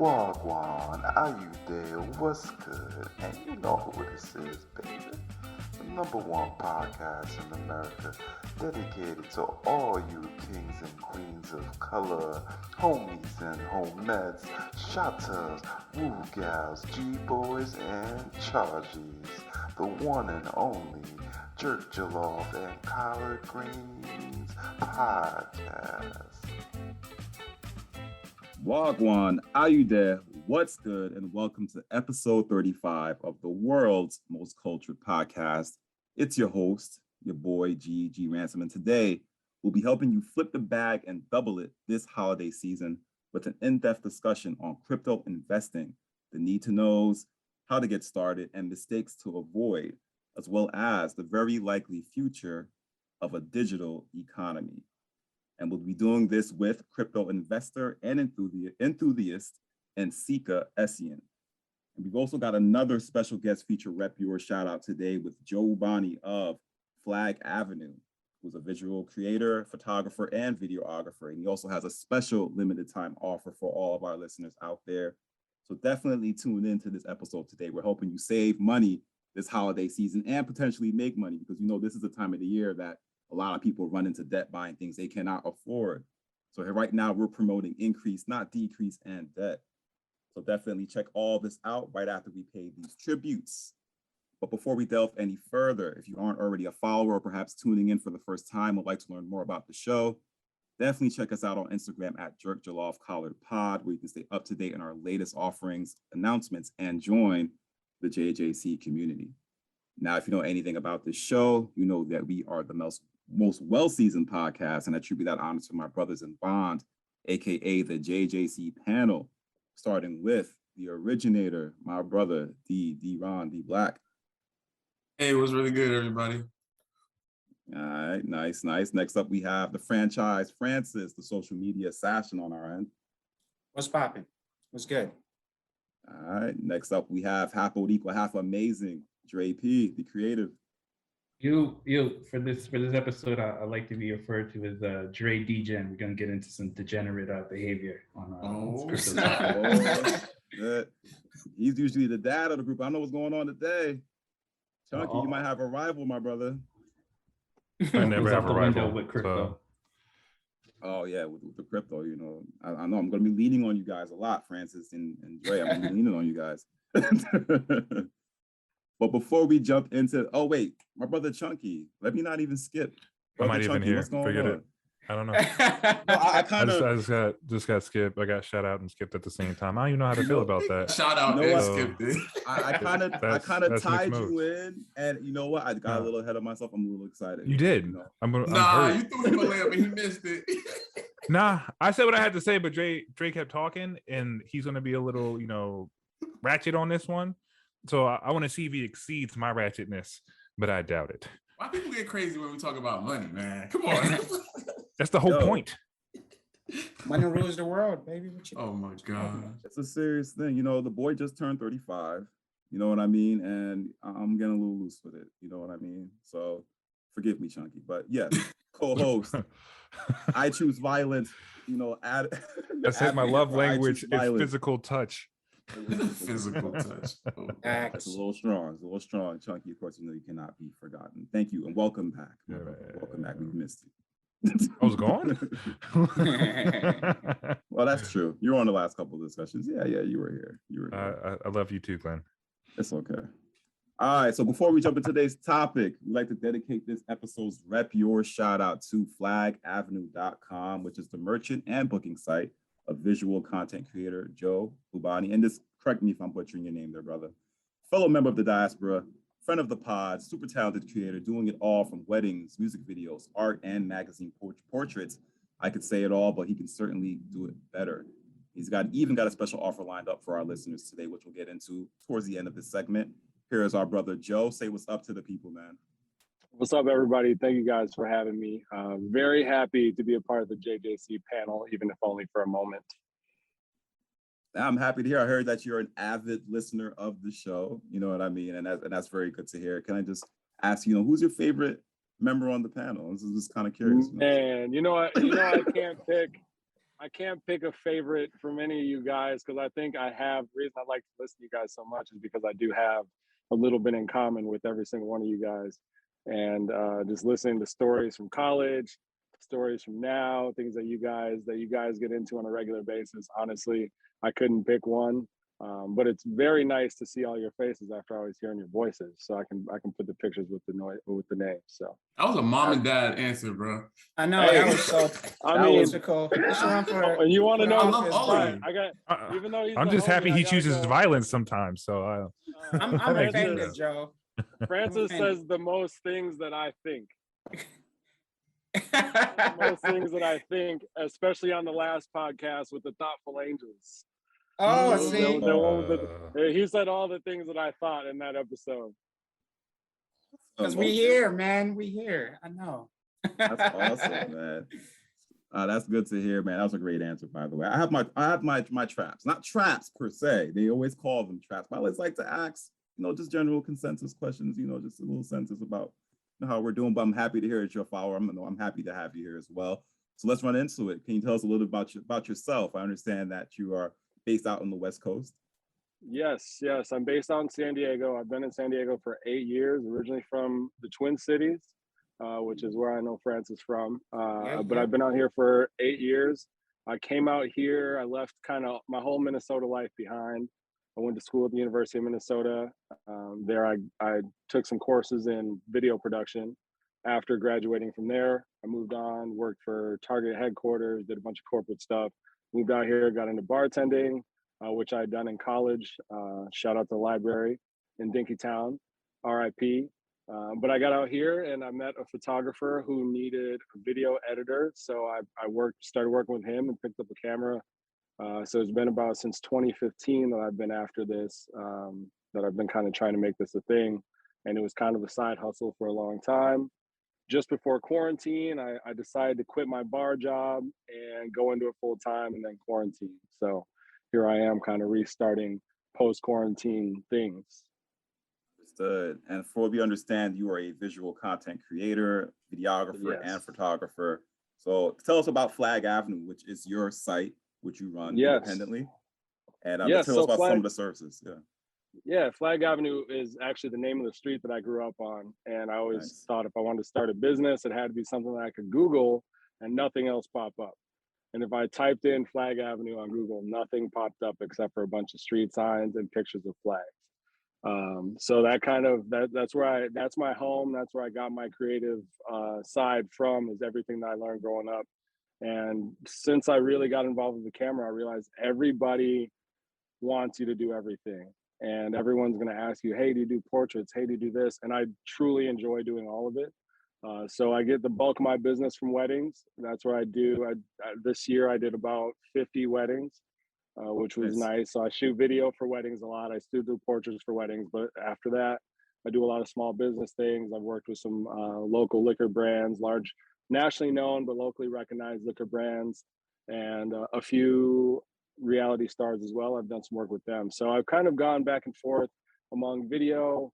Gwan, are you there? What's good? And you know who this is, baby. The #1 podcast in America, dedicated to all you kings and queens of color, homies and homettes, shotters, woo gals, G-boys, and charges. The one and only Jerk Jollof and Collard Greens podcast. Wagwan, are you there? What's good? And welcome to episode 35 of the world's most cultured podcast. It's your host, your boy G Ransom, and today we'll be helping you flip the bag and double it this holiday season with an in-depth discussion on crypto investing, the need to knows, how to get started, and mistakes to avoid, as well as the very likely future of a digital economy. And we'll be doing this with crypto investor and enthusiast, Nsikak Essien. And we've also got another special guest feature rep your shout out today with Joe Bani of FLAGAVENUE, who's a visual creator, photographer, and videographer. And he also has a special limited time offer for all of our listeners out there. So definitely tune into this episode today. We're hoping you save money this holiday season and potentially make money, because you know this is the time of the year that a lot of people run into debt buying things they cannot afford. So right now we're promoting increase, not decrease, and debt. So definitely check all this out right after we pay these tributes. But before we delve any further, if you aren't already a follower or perhaps tuning in for the first time, would like to learn more about the show, definitely check us out on Instagram at Jerk Jollof Collard Pod, where you can stay up to date on our latest offerings, announcements, and join the JJC community. Now, if you know anything about this show, you know that we are the most well-seasoned podcast, and I attribute that honor to my brothers in bond, aka the JJC panel, starting with the originator, my brother, D-Ron, D-Black. Hey, it was really good, everybody. All right, nice. Next up, we have the franchise Francis, the social media assassin on our end. What's popping? What's good? All right, next up, we have half old equal half amazing, Dre P, the creative. You for this episode, I like to be referred to as Dre Degen. We're gonna get into some degenerate behavior on He's usually the dad of the group. I know what's going on today. Chunky, you might have a rival, my brother. I never have a rival with crypto. Oh yeah, with the crypto, you know, I know I'm gonna be leaning on you guys a lot, Francis and Dre. I'm gonna be leaning on you guys. But before we jump into, oh wait, my brother Chunky, let me not even skip. I might Chunky, even hear. what's going Forget on? it. I don't know. I just got skipped. I got shout out and skipped at the same time. I don't even know how to feel about that. Shout out You know and what? skipped it. I kind of That's tied mixed you in, and you know what? I got a little ahead of myself. I'm a little excited. You did. You know? I'm You hurt. threw him a layup and he missed it. Nah, I said what I had to say, but Dre kept talking, and he's gonna be a little, ratchet on this one. So I want to see if he exceeds my ratchetness, but I doubt it. Why people get crazy when we talk about money, man? Come on. That's the whole point. Money rules the world, baby. What you Oh my God. It's a serious thing. You know, the boy just turned 35. You know what I mean? And I'm getting a little loose with it. You know what I mean? So forgive me, Chunky. But yeah, co-host. I choose violence. You know, I said my love language is physical touch. Physical touch. Oh, that's a little strong. Chunky, of course, you know you cannot be forgotten. Thank you and welcome back. Welcome back. We missed you. I was gone. Well, that's true. You were on the last couple of discussions. Yeah, you were here. I love you too, Glenn. It's okay. All right. So before we jump into today's topic, we'd like to dedicate this episode's rep your shout out to FLAGAVENUE.com, which is the merchant and booking site of visual content creator Joe Bani. And just correct me if I'm butchering your name there, brother. Fellow member of the Diaspora, friend of the pod, super talented creator, doing it all from weddings, music videos, art, and magazine portraits. I could say it all, but he can certainly do it better. He's even got a special offer lined up for our listeners today, which we'll get into towards the end of this segment. Here is our brother Joe. Say what's up to the people, man. What's up, everybody? Thank you guys for having me. Very happy to be a part of the JJC panel, even if only for a moment. I'm happy to hear. I heard that you're an avid listener of the show. You know what I mean? And that's very good to hear. Can I just ask, who's your favorite member on the panel? This is just kind of curious. Man, I can't pick. I can't pick a favorite from any of you guys because I think the reason I like to listen to you guys so much is because I do have a little bit in common with every single one of you guys. And just listening to stories from college, stories from now, things that you guys get into on a regular basis. Honestly, I couldn't pick one. But it's very nice to see all your faces after always hearing your voices, so I can put the pictures with the names. So That was a mom and dad answer, bro. I know Hey, that was so. I That mean, was so cool. Let's run for. and you want to for know? I love office, all of but you. I got even though he's I'm the just homie, happy I he gotta chooses go. violence sometimes. So I'm that makes offended, sense. Joe. Francis says the most things that I think. The most things that I think, especially on the last podcast with the thoughtful angels. Oh, That see, one with he said all the things that I thought in that episode. because we here, man. We here. I know. That's awesome, man. That's good to hear, man. That was a great answer, by the way. I have my traps, not traps per se. They always call them traps, but I always like to ask, just general consensus questions. Just a little census about how we're doing. But I'm happy to hear that you're a follower. I'm happy to have you here as well. So let's run into it. Can you tell us a little bit about yourself? I understand that you are based out on the West Coast. Yes. I'm based out in San Diego. I've been in San Diego for 8 years, originally from the Twin Cities, which is where I know Francis from. But I've been out here for 8 years. I came out here, I left kind of my whole Minnesota life behind. I went to school at the University of Minnesota. There I took some courses in video production. After graduating from there, I moved on, worked for Target headquarters, did a bunch of corporate stuff, moved out here, got into bartending, which I had done in college. Shout out to the library in Dinkytown, RIP. But I got out here and I met a photographer who needed a video editor. So I started working with him and picked up a camera. So it's been about since 2015 that I've been after this, that I've been kind of trying to make this a thing. And it was kind of a side hustle for a long time. Just before quarantine, I decided to quit my bar job and go into it full time and then quarantine. So here I am kind of restarting post-quarantine things. Understood. And for we understand, you are a visual content creator, videographer, and photographer. So tell us about Flag Avenue, which is your site, which you run independently. And tell us about some of the services. Yeah, Flag Avenue is actually the name of the street that I grew up on. And I always thought if I wanted to start a business, it had to be something that I could Google and nothing else pop up. And if I typed in Flag Avenue on Google, nothing popped up except for a bunch of street signs and pictures of flags. So that's my home. That's where I got my creative side from, is everything that I learned growing up. And since I really got involved with the camera, I realized everybody wants you to do everything. And everyone's going to ask you, hey, do you do portraits? Hey, do you do this? And I truly enjoy doing all of it. So I get the bulk of my business from weddings. That's what I do. This year I did about 50 weddings, which was nice. So I shoot video for weddings a lot. I still do portraits for weddings. But after that, I do a lot of small business things. I've worked with some local liquor brands, large, nationally known, but locally recognized liquor brands, and a few reality stars as well. I've done some work with them. So I've kind of gone back and forth among video,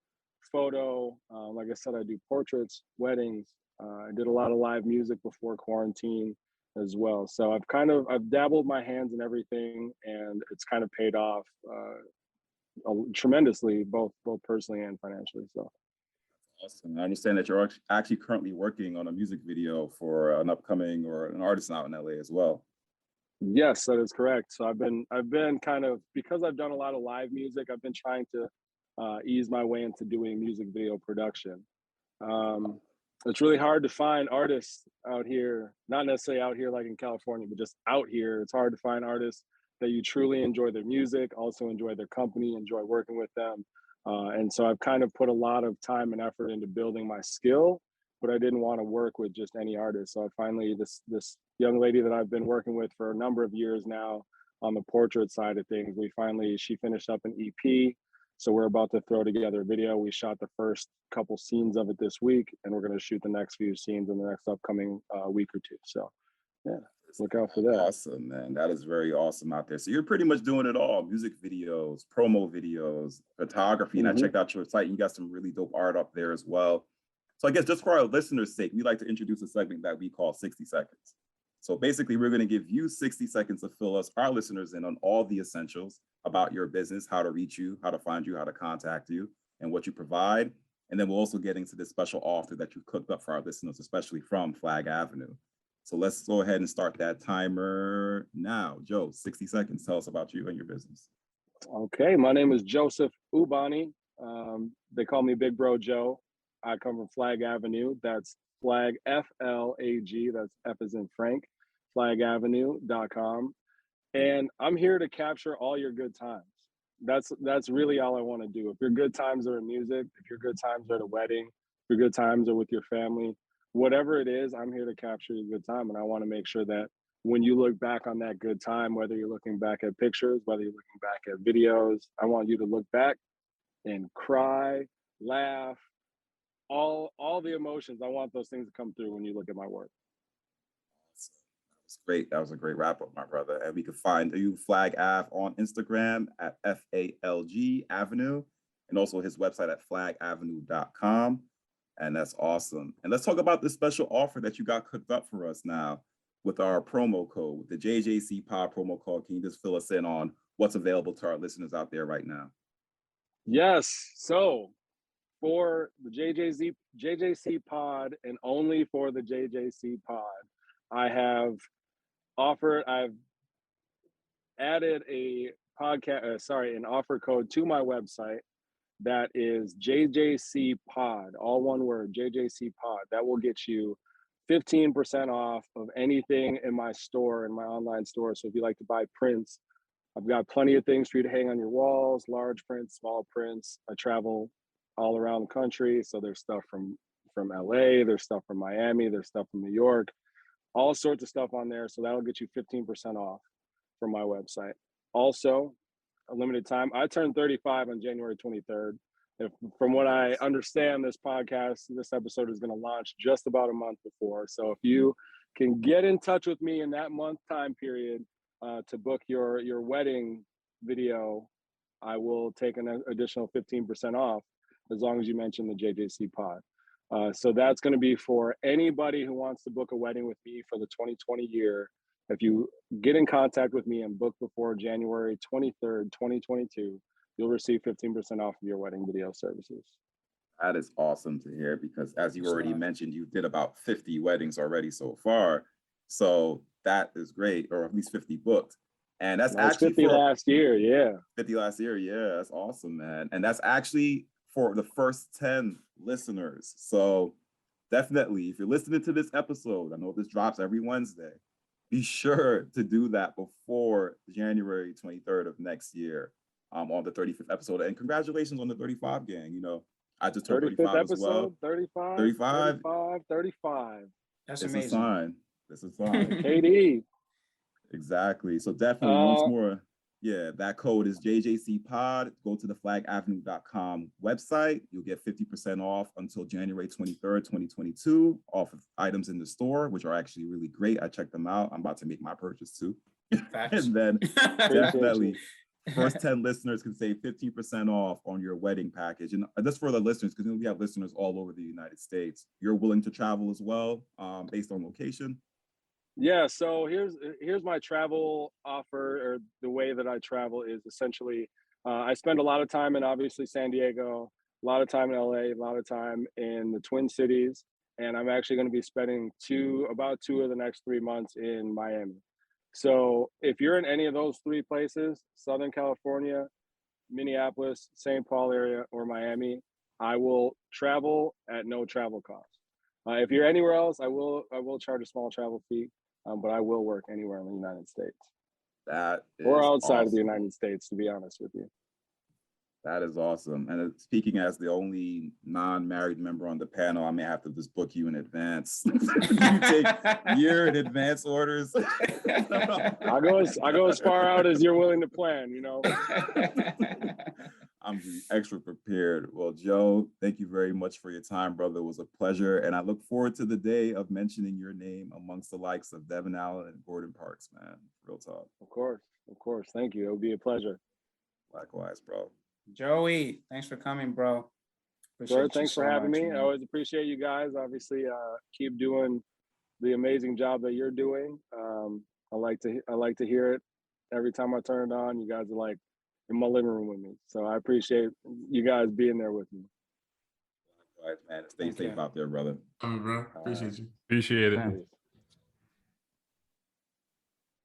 photo. Like I said, I do portraits, weddings. I did a lot of live music before quarantine as well. So I've dabbled my hands in everything, and it's kind of paid off tremendously, both personally and financially. So awesome. I understand that you're actually currently working on a music video for an upcoming or an artist out in LA as well. Yes, that is correct. So I've been kind of, because I've done a lot of live music, I've been trying to ease my way into doing music video production. It's really hard to find artists out here, not necessarily out here like in California, but just out here. It's hard to find artists that you truly enjoy their music, also enjoy their company, enjoy working with them. And so I've kind of put a lot of time and effort into building my skill, but I didn't want to work with just any artist. So I finally, this young lady that I've been working with for a number of years now on the portrait side of things, she finished up an EP. So we're about to throw together a video. We shot the first couple scenes of it this week, and we're going to shoot the next few scenes in the next upcoming week or two. So yeah, look out for that. Awesome, man. That is very awesome out there. So you're pretty much doing it all: music videos, promo videos, photography. And I checked out your site, and you got some really dope art up there as well. So I guess just for our listeners' sake, we like to introduce a segment that we call 60 Seconds. So basically, we're going to give you 60 seconds to fill us, our listeners, in on all the essentials about your business, how to reach you, how to find you, how to contact you, and what you provide. And then we'll also get into this special offer that you cooked up for our listeners, especially from Flag Avenue. So let's go ahead and start that timer now. Joe, 60 seconds. Tell us about you and your business. Okay, my name is Joseph Ubani. They call me Big Bro Joe. I come from Flag Avenue. That's Flag, F-L-A-G. That's F as in Frank, flagavenue.com. And I'm here to capture all your good times. That's really all I want to do. If your good times are in music, if your good times are at a wedding, if your good times are with your family, whatever it is, I'm here to capture your good time. And I want to make sure that when you look back on that good time, whether you're looking back at pictures, whether you're looking back at videos, I want you to look back and cry, laugh, all the emotions. I want those things to come through when you look at my work. Great. That was a great wrap up, my brother. And we can find you Flag Ave on Instagram at FALG Avenue, and also his website at flagavenue.com. And that's awesome. And let's talk about this special offer that you got cooked up for us now with our promo code, the JJC Pod promo code. Can you just fill us in on what's available to our listeners out there right now? Yes. So for the JJC Pod, and only for the JJC Pod, I've added an offer code to my website that is JJC Pod, all one word, JJC Pod. That will get you 15% off of anything in my store, in my online store. So if you like to buy prints, I've got plenty of things for you to hang on your walls, large prints, small prints. I travel all around the country. So there's stuff from LA, there's stuff from Miami, there's stuff from New York, all sorts of stuff on there. So that'll get you 15% off from my website. Also, a limited time. I turned 35 on January 23rd. From what I understand, this episode is going to launch just about a month before. So if you can get in touch with me in that month time period to book your wedding video, I will take an additional 15% off as long as you mention the JJC Pod. So that's going to be for anybody who wants to book a wedding with me for the 2020 year. If you get in contact with me and book before January 23rd, 2022, you'll receive 15% off of your wedding video services. That is awesome to hear, because as you already mentioned, you did about 50 weddings already so far. So that is great, or at least 50 booked. And that's actually 50 last year, yeah. 50 last year, yeah. That's awesome, man. And that's actually for the first 10 listeners. So definitely, if you're listening to this episode, I know this drops every Wednesday, be sure to do that before January 23rd of next year on the 35th episode. And congratulations on the 35 gang. You know, I just turned 35 episode, as well. 35. That's it's amazing. A sign. It's a sign. KD. Exactly. So definitely once more, yeah, that code is JJC Pod. Go to the flagavenue.com website. You'll get 50% off until January 23rd, 2022 off of items in the store, which are actually really great. I checked them out. I'm about to make my purchase too. And then definitely first 10 listeners can save 15% off on your wedding package. And that's for the listeners, because we have listeners all over the United States. You're willing to travel as well, based on location? Yeah, so here's my travel offer, or the way that I travel is essentially, I spend a lot of time in obviously San Diego, a lot of time in LA, a lot of time in the Twin Cities, and I'm actually going to be spending about two of the next 3 months in Miami. So if you're in any of those three places, Southern California, Minneapolis, St. Paul area, or Miami, I will travel at no travel cost. If you're anywhere else, I will charge a small travel fee. But I will work anywhere in the United States. That is or outside awesome. of the United States, to be honest with you. That is awesome. And speaking as the only non-married member on the panel, I may have to just book you in advance. You take year in advance orders. I go as far out as you're willing to plan, you know. I'm extra prepared. Well, Joe, thank you very much for your time, brother. It was a pleasure. And I look forward to the day of mentioning your name amongst the likes of Devin Allen and Gordon Parks, man. Real talk. Of course. Thank you. It would be a pleasure. Likewise, bro. Joey, thanks for coming, bro. Sure, thanks for having me. I always appreciate you guys. Obviously, keep doing the amazing job that you're doing. I like to hear it every time I turn it on. You guys are like in my living room with me, so I appreciate you guys being there with me. All right, man. Stay safe out there, brother. Bro. Appreciate you. Appreciate it.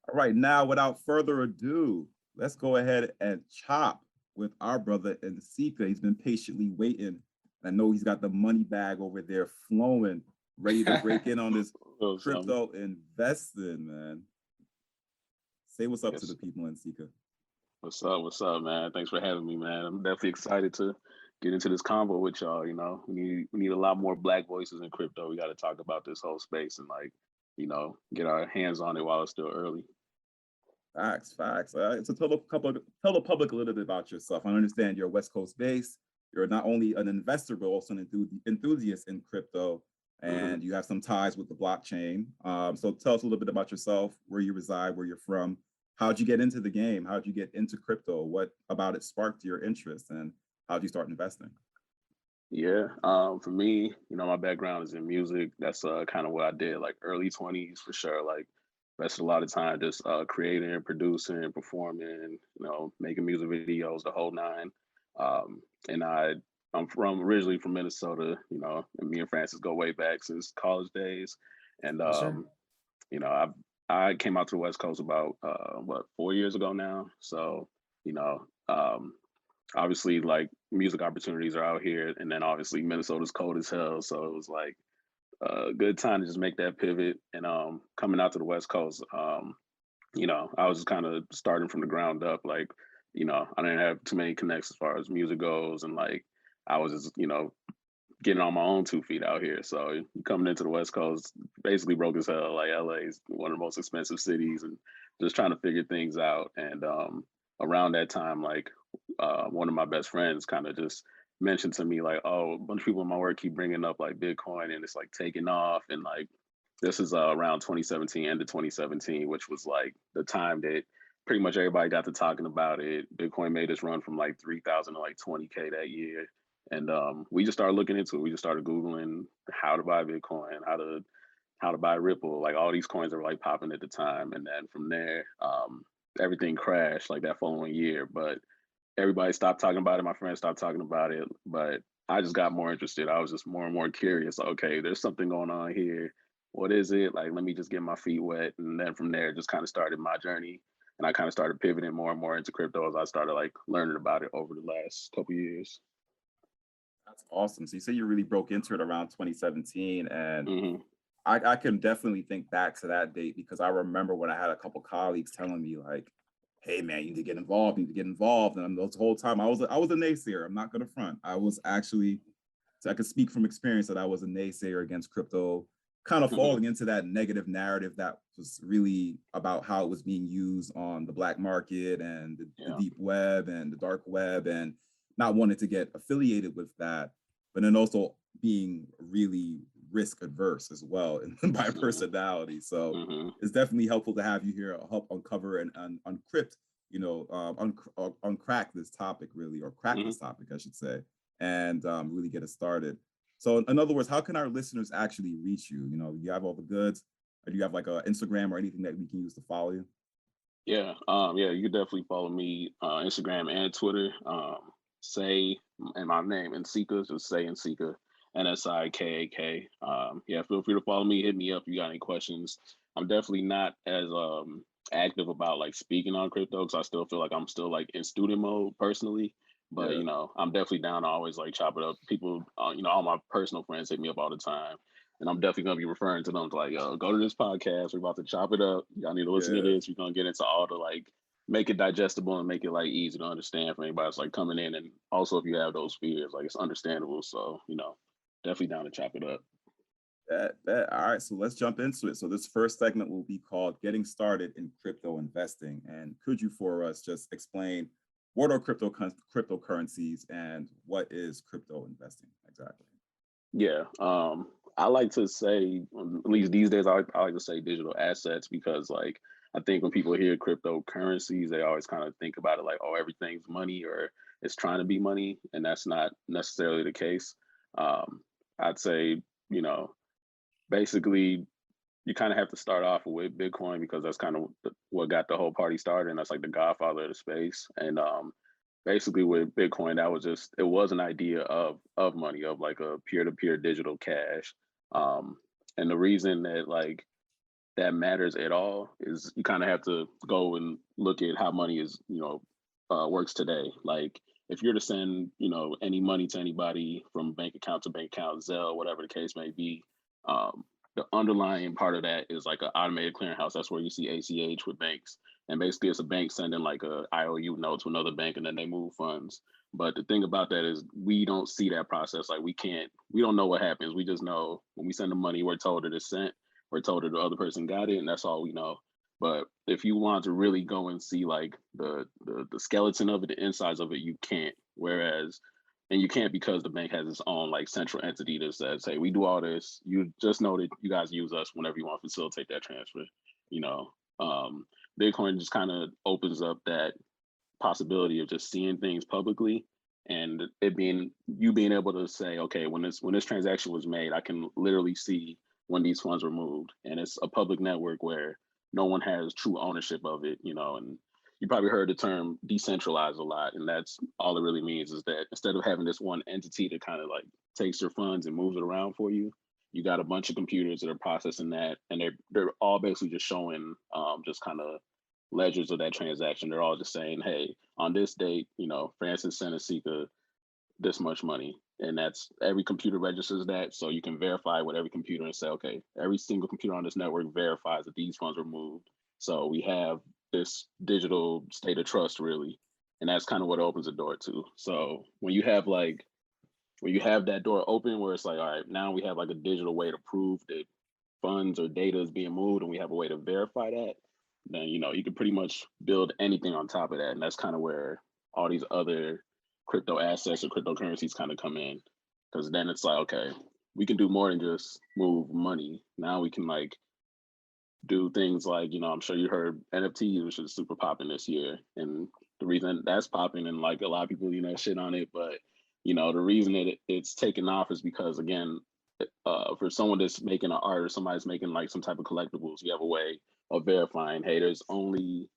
All right, now without further ado, let's go ahead and chop with our brother Nsikak. He's been patiently waiting. I know he's got the money bag over there flowing, ready to break in on this crypto investing, man. Say what's up to the people, Nsikak. What's up, man? Thanks for having me, man. I'm definitely excited to get into this convo with y'all. You know, we need a lot more Black voices in crypto. We got to talk about this whole space and, like, you know, get our hands on it while it's still early. Facts. So tell the public a little bit about yourself. I understand you're West Coast based. You're not only an investor, but also an enthusiast in crypto, and you have some ties with the blockchain. So tell us a little bit about yourself, where you reside, where you're from. How'd you get into the game? How'd you get into crypto? What about it sparked your interest, and how'd you start investing? Yeah, for me, you know, my background is in music. That's kind of what I did, like early 20s for sure. Like, invested a lot of time just creating, producing, performing, you know, making music videos, the whole nine. And I'm originally from Minnesota, you know, and me and Francis go way back since college days. And you know, I came out to the West Coast about 4 years ago now. So, you know, obviously, like, music opportunities are out here, and then obviously Minnesota's cold as hell, so it was like a good time to just make that pivot. And coming out to the West Coast, you know, I was just kind of starting from the ground up. Like, you know, I didn't have too many connects as far as music goes, and like I was just, you know, getting on my own 2 feet out here. So coming into the West Coast, basically broke as hell. Like, LA is one of the most expensive cities, and just trying to figure things out. And around that time, like, one of my best friends kind of just mentioned to me, like, oh, a bunch of people in my work keep bringing up like Bitcoin, and it's like taking off. And like, this is around 2017, end of 2017, which was like the time that pretty much everybody got to talking about it. Bitcoin made its run from like 3,000 to like 20K that year. And we just started looking into it. We just started Googling how to buy Bitcoin, how to buy Ripple, like all these coins that were like popping at the time. And then from there, everything crashed like that following year. But everybody stopped talking about it. My friends stopped talking about it. But I just got more interested. I was just more and more curious. Okay, there's something going on here. What is it? Like, let me just get my feet wet. And then from there, just kind of started my journey. And I kind of started pivoting more and more into crypto as I started like learning about it over the last couple of years. That's awesome. So you say you really broke into it around 2017, and I can definitely think back to that date, because I remember when I had a couple colleagues telling me like, hey man, you need to get involved, And the whole time I was a naysayer. I'm not gonna front. I was actually, so I could speak from experience that I was a naysayer against crypto, kind of falling into that negative narrative that was really about how it was being used on the black market and the deep web and the dark web, and not wanting to get affiliated with that, but then also being really risk adverse as well by personality. So it's definitely helpful to have you here to help uncover and uncrypt, you know, uncrack this topic really, or crack this topic, I should say, and really get it started. So in other words, how can our listeners actually reach you? You know, you have all the goods, or do you have like a Instagram or anything that we can use to follow you? Yeah, you can definitely follow me on Instagram and Twitter. Say, and my name, Nsikak, just say Nsikak, Nsikak. Yeah, feel free to follow me, hit me up if you got any questions. I'm definitely not as active about like speaking on crypto, because I still feel like I'm still like in student mode personally. But you know, I'm definitely down to always like chop it up. People, you know, all my personal friends hit me up all the time, and I'm definitely gonna be referring to them to like, yo, go to this podcast. We're about to chop it up. Y'all need to listen to this. We're gonna get into all the like, make it digestible and make it like easy to understand for anybody that's like coming in. And also, if you have those fears, like, it's understandable. So, you know, definitely down to chop it up. All right, so let's jump into it. So this first segment will be called Getting Started in Crypto Investing. And could you for us just explain what are cryptocurrencies and what is crypto investing exactly? Yeah, I like to say, at least these days, I like to say digital assets, because like, I think when people hear cryptocurrencies, they always kind of think about it like, oh, everything's money or it's trying to be money. And that's not necessarily the case. I'd say, you know, basically you kind of have to start off with Bitcoin because that's kind of what got the whole party started, and that's like the godfather of the space. And basically with Bitcoin, that was just, it was an idea of money, of like a peer-to-peer digital cash. And the reason that like that matters at all is you kind of have to go and look at how money is, works today. Like if you're to send, any money to anybody from bank account to bank account, Zelle, whatever the case may be, the underlying part of that is like an automated clearinghouse. That's where you see ACH with banks. And basically it's a bank sending like a IOU note to another bank and then they move funds. But the thing about that is we don't see that process. Like we don't know what happens. We just know when we send the money, we're told that it's sent, we're told that the other person got it, and that's all we know. But if you want to really go and see like the skeleton of it, the insides of it, you can't. And you can't because the bank has its own like central entity that says, hey, we do all this. You just know that you guys use us whenever you want to facilitate that transfer. Bitcoin just kind of opens up that possibility of just seeing things publicly, and it being able to say, okay, when this transaction was made, I can literally see when these funds were moved, and it's a public network where no one has true ownership of it. And you probably heard the term decentralized a lot, and that's all it really means is that instead of having this one entity that kind of like takes your funds and moves it around for you, you got a bunch of computers that are processing that, and they're all basically just showing just kind of ledgers of that transaction. They're all just saying, hey, on this date, Francis sent Nsikak this much money, and that's every computer registers that, so you can verify with every computer and say, okay, every single computer on this network verifies that these funds were moved. So we have this digital state of trust, really, and that's kind of what opens the door to. So when you have that door open where it's like, all right, now we have like a digital way to prove that funds or data is being moved, and we have a way to verify that, then you can pretty much build anything on top of that. And that's kind of where all these other crypto assets or cryptocurrencies kind of come in, because then it's like, okay, we can do more than just move money. Now we can like do things like, I'm sure you heard NFTs, which is super popping this year. And the reason that's popping, and like a lot of people, shit on it, but the reason that it's taken off is because, again, for someone that's making an art or somebody's making like some type of collectibles, you have a way of verifying, hey, there's only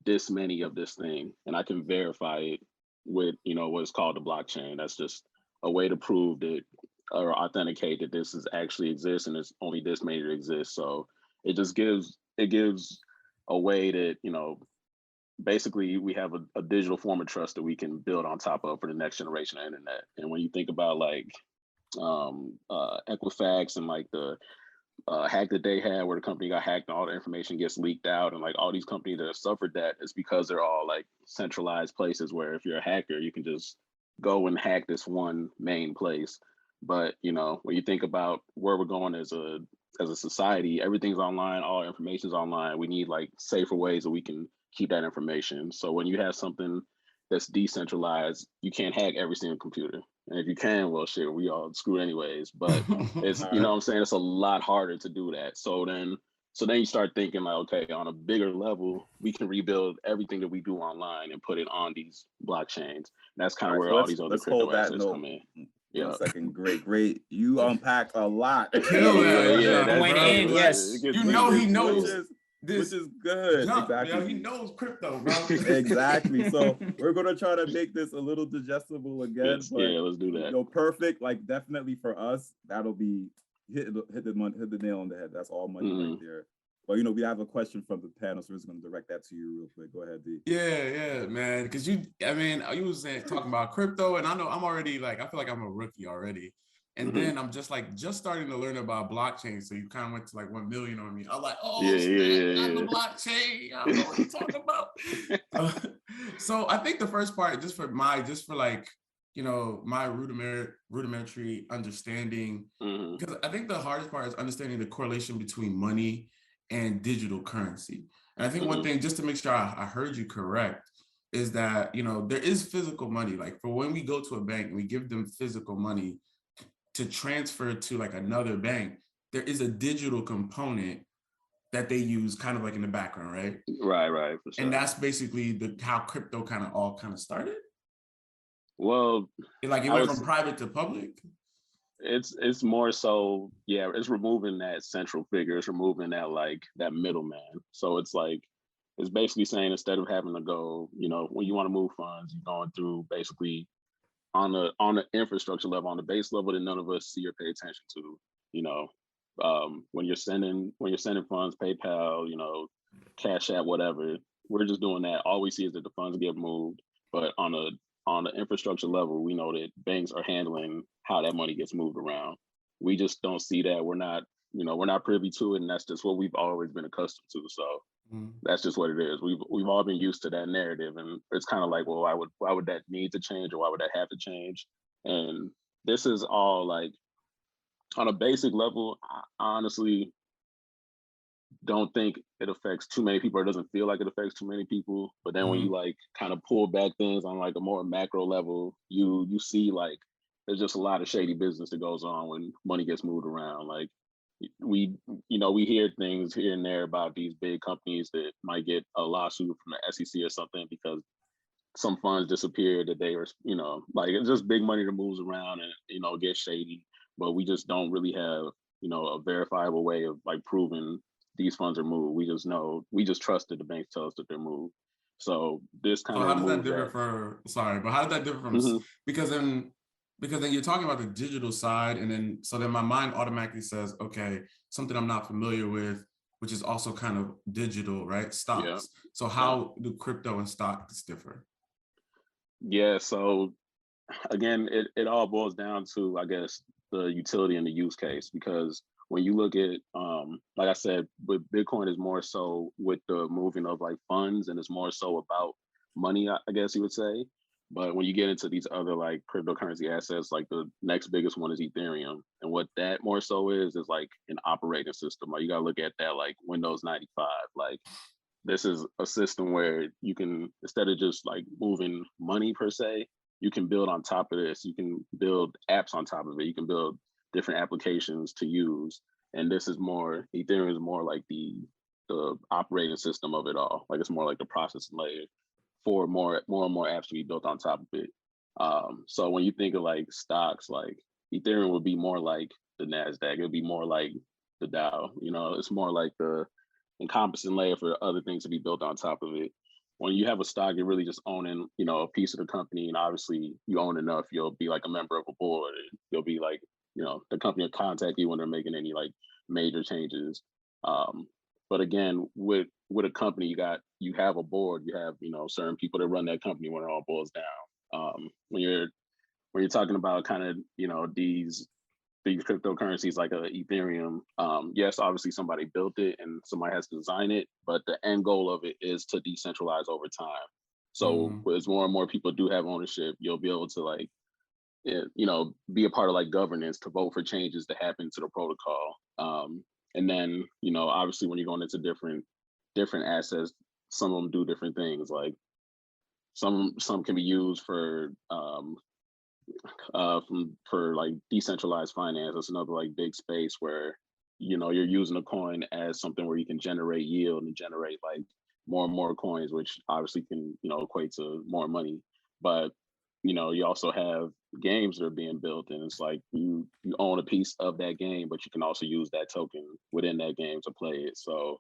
this many of this thing, and I can verify it with, what's called the blockchain. That's just a way to prove that or authenticate that this is actually exists, and there's only this many that exist. So it just gives a way that, basically we have a digital form of trust that we can build on top of for the next generation of internet. And when you think about like Equifax and like the hack that they had where the company got hacked and all the information gets leaked out, and like all these companies that have suffered that, is because they're all like centralized places where if you're a hacker, you can just go and hack this one main place. But when you think about where we're going as a society, everything's online, all information's online. We need like safer ways that we can keep that information. So when you have something that's decentralized, you can't hack every single computer. And if you can, well, shit, we all screwed anyways. But it's, what I'm saying, it's a lot harder to do that. So then you start thinking like, okay, on a bigger level, we can rebuild everything that we do online and put it on these blockchains. And that's kind of where all these other crypto assets come in. Yeah. Second, great. You unpack a lot. Kill that. Yeah, went in, yes. He knows. Which is good. Exactly. He knows crypto, bro. Exactly. So we're gonna try to make this a little digestible again. Let's do that. Perfect. Like definitely for us, that'll be hit the nail on the head. That's all money right there. But we have a question from the panel, so we're just gonna direct that to you real quick. Go ahead, D. Yeah, man. Because you was talking about crypto, and I know I'm already like, I feel like I'm a rookie already. And then I'm just starting to learn about blockchain. So you kind of went to like 1 million on me. I'm like, oh, the blockchain. I don't know what you're talking about. So I think the first part, just for my rudimentary understanding, because I think the hardest part is understanding the correlation between money and digital currency. And I think one thing, just to make sure I heard you correct, is that, there is physical money. Like for when we go to a bank and we give them physical money to transfer to like another bank, there is a digital component that they use kind of like in the background, right? Right, for sure. And that's basically how crypto all started. Well, it went from private to public. It's more so, yeah, it's removing that central figure, it's removing that like that middleman. So it's like it's basically saying instead of having to go, when you want to move funds, you're going through basically on the infrastructure level, on the base level that none of us see or pay attention to. When you're sending funds, PayPal, Cash App, whatever, we're just doing that. All we see is that the funds get moved, but on the infrastructure level, we know that banks are handling how that money gets moved around. We just don't see that. We're not privy to it, and that's just what we've always been accustomed to. So that's just what it is. We've all been used to that narrative, and it's kind of like, well, why would that need to change, or why would that have to change? And this is all like on a basic level. I honestly don't think it affects too many people, or it doesn't feel like it affects too many people. But then when you like kind of pull back things on like a more macro level, you see like there's just a lot of shady business that goes on when money gets moved around. Like we hear things here and there about these big companies that might get a lawsuit from the SEC or something because some funds disappeared that they were, like it's just big money that moves around and gets shady. But we just don't really have a verifiable way of like proving these funds are moved. We just trust that the banks tell us that they're moved. So this kind of how does that differ how does that differ from because then you're talking about the digital side, and then my mind automatically says, okay, something I'm not familiar with, which is also kind of digital, right? Stocks. Yeah. So how do crypto and stocks differ? Yeah, so again, it all boils down to, I guess, the utility and the use case, because when you look at, like I said, with Bitcoin is more so with the moving of like funds, and it's more so about money, I guess you would say. But when you get into these other like cryptocurrency assets, like the next biggest one is Ethereum. And what that more so is like an operating system. Like you gotta look at that like Windows 95. Like this is a system where you can, instead of just like moving money per se, you can build on top of this. You can build apps on top of it. You can build different applications to use. And Ethereum is more like the operating system of it all. Like it's more like the processing layer for more and more apps to be built on top of it. So when you think of like stocks, like Ethereum would be more like the NASDAQ. It would be more like the Dow. It's more like the encompassing layer for other things to be built on top of it. When you have a stock, you're really just owning, a piece of the company. And obviously you own enough, you'll be like a member of a board. And you'll be like, the company will contact you when they're making any like major changes. But again, with a company, you have a board, you have, certain people that run that company when it all boils down. When you're talking about kind of, these cryptocurrencies like Ethereum, yes, obviously somebody built it and somebody has to design it, but the end goal of it is to decentralize over time. So as more and more people do have ownership, you'll be able to like, be a part of like governance to vote for changes that happen to the protocol. And then, obviously when you're going into different assets, some of them do different things. Like some can be used for like decentralized finance. That's another like big space where you're using a coin as something where you can generate yield and generate like more and more coins, which obviously can equate to more money. But you also have games that are being built, and it's like you own a piece of that game, but you can also use that token within that game to play it. So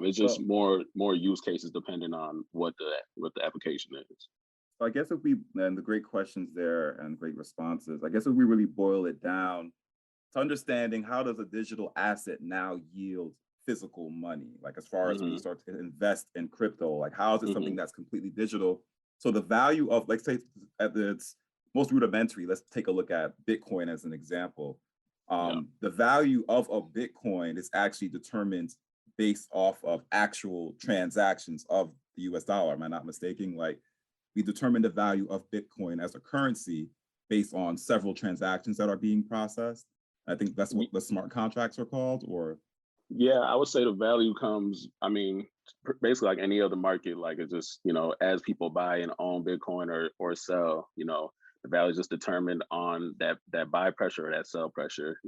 it's just more use cases depending on what the application is. So I guess and the great questions there and great responses, I guess if we really boil it down to understanding how does a digital asset now yield physical money, like as far as when you start to invest in crypto, like how is it something that's completely digital? So the value of, like, say at its most rudimentary, let's take a look at Bitcoin as an example. The value of a Bitcoin is actually determined based off of actual transactions of the US dollar. Am I not mistaken? Like we determine the value of Bitcoin as a currency based on several transactions that are being processed. I think that's what the smart contracts are called, or? Yeah, I would say the value comes, basically like any other market, like it's just, as people buy and own Bitcoin or sell, the value is just determined on that buy pressure or that sell pressure.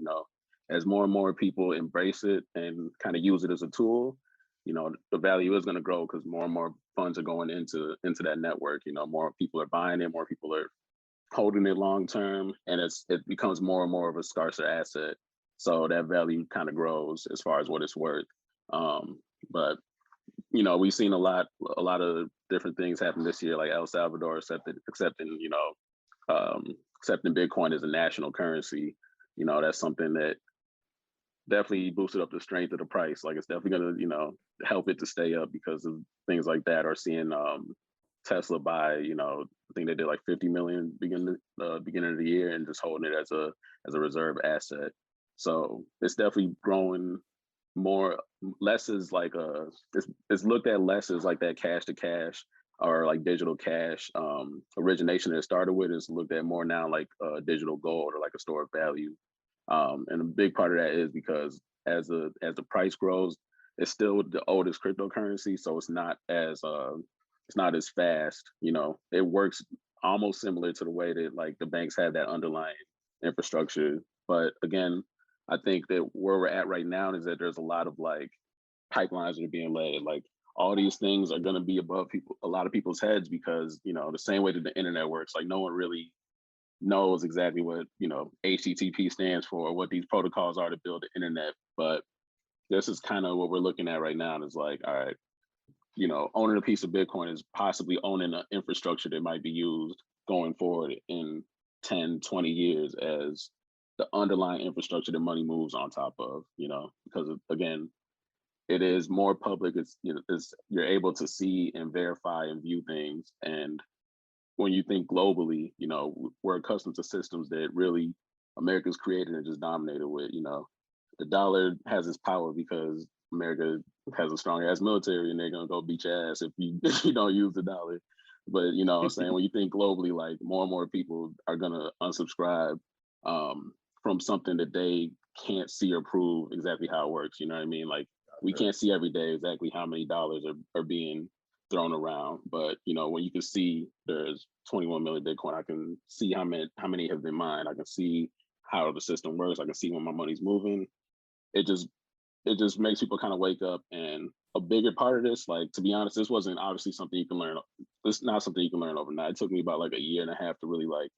As more and more people embrace it and kind of use it as a tool, the value is going to grow because more and more funds are going into that network. More people are buying it, more people are holding it long term, and it becomes more and more of a scarcer asset. So that value kind of grows as far as what it's worth. But we've seen a lot of different things happen this year, like El Salvador accepting Bitcoin as a national currency. That's something that definitely boosted up the strength of the price. Like, it's definitely going to help it to stay up because of things like that. Or seeing Tesla buy, I think they did like 50 million beginning of the year, and just holding it as a reserve asset. So it's definitely growing more. Less is like it's looked at less as like that cash to cash or like digital cash origination that it started with, is looked at more now like digital gold or like a store of value. And a big part of that is because as the price grows, it's still the oldest cryptocurrency, so it's not as fast. It works almost similar to the way that like the banks have that underlying infrastructure. But again, I think that where we're at right now is that there's a lot of like pipelines that are being laid. Like, all these things are going to be above a lot of people's heads, because the same way that the internet works, like no one really knows exactly what HTTP stands for, what these protocols are to build the internet. But this is kind of what we're looking at right now. Is like, all right, owning a piece of Bitcoin is possibly owning an infrastructure that might be used going forward in 10, 20 years as the underlying infrastructure that money moves on top of, because again, it is more public. It's you're able to see and verify and view things. And when you think globally, we're accustomed to systems that really America's created and just dominated with. The dollar has its power because America has a strong ass military, and they're gonna go beat your ass if you don't use the dollar. But what I'm saying, when you think globally, like more and more people are gonna unsubscribe from something that they can't see or prove exactly how it works. You know what I mean? Like, we can't see every day exactly how many dollars are being thrown around. But when you can see there's 21 million Bitcoin, I can see how many have been mined. I can see how the system works. I can see when my money's moving. It just makes people kind of wake up. And a bigger part of this, like, to be honest, this wasn't obviously something you can learn. It's not something you can learn overnight. It took me about like a year and a half to really like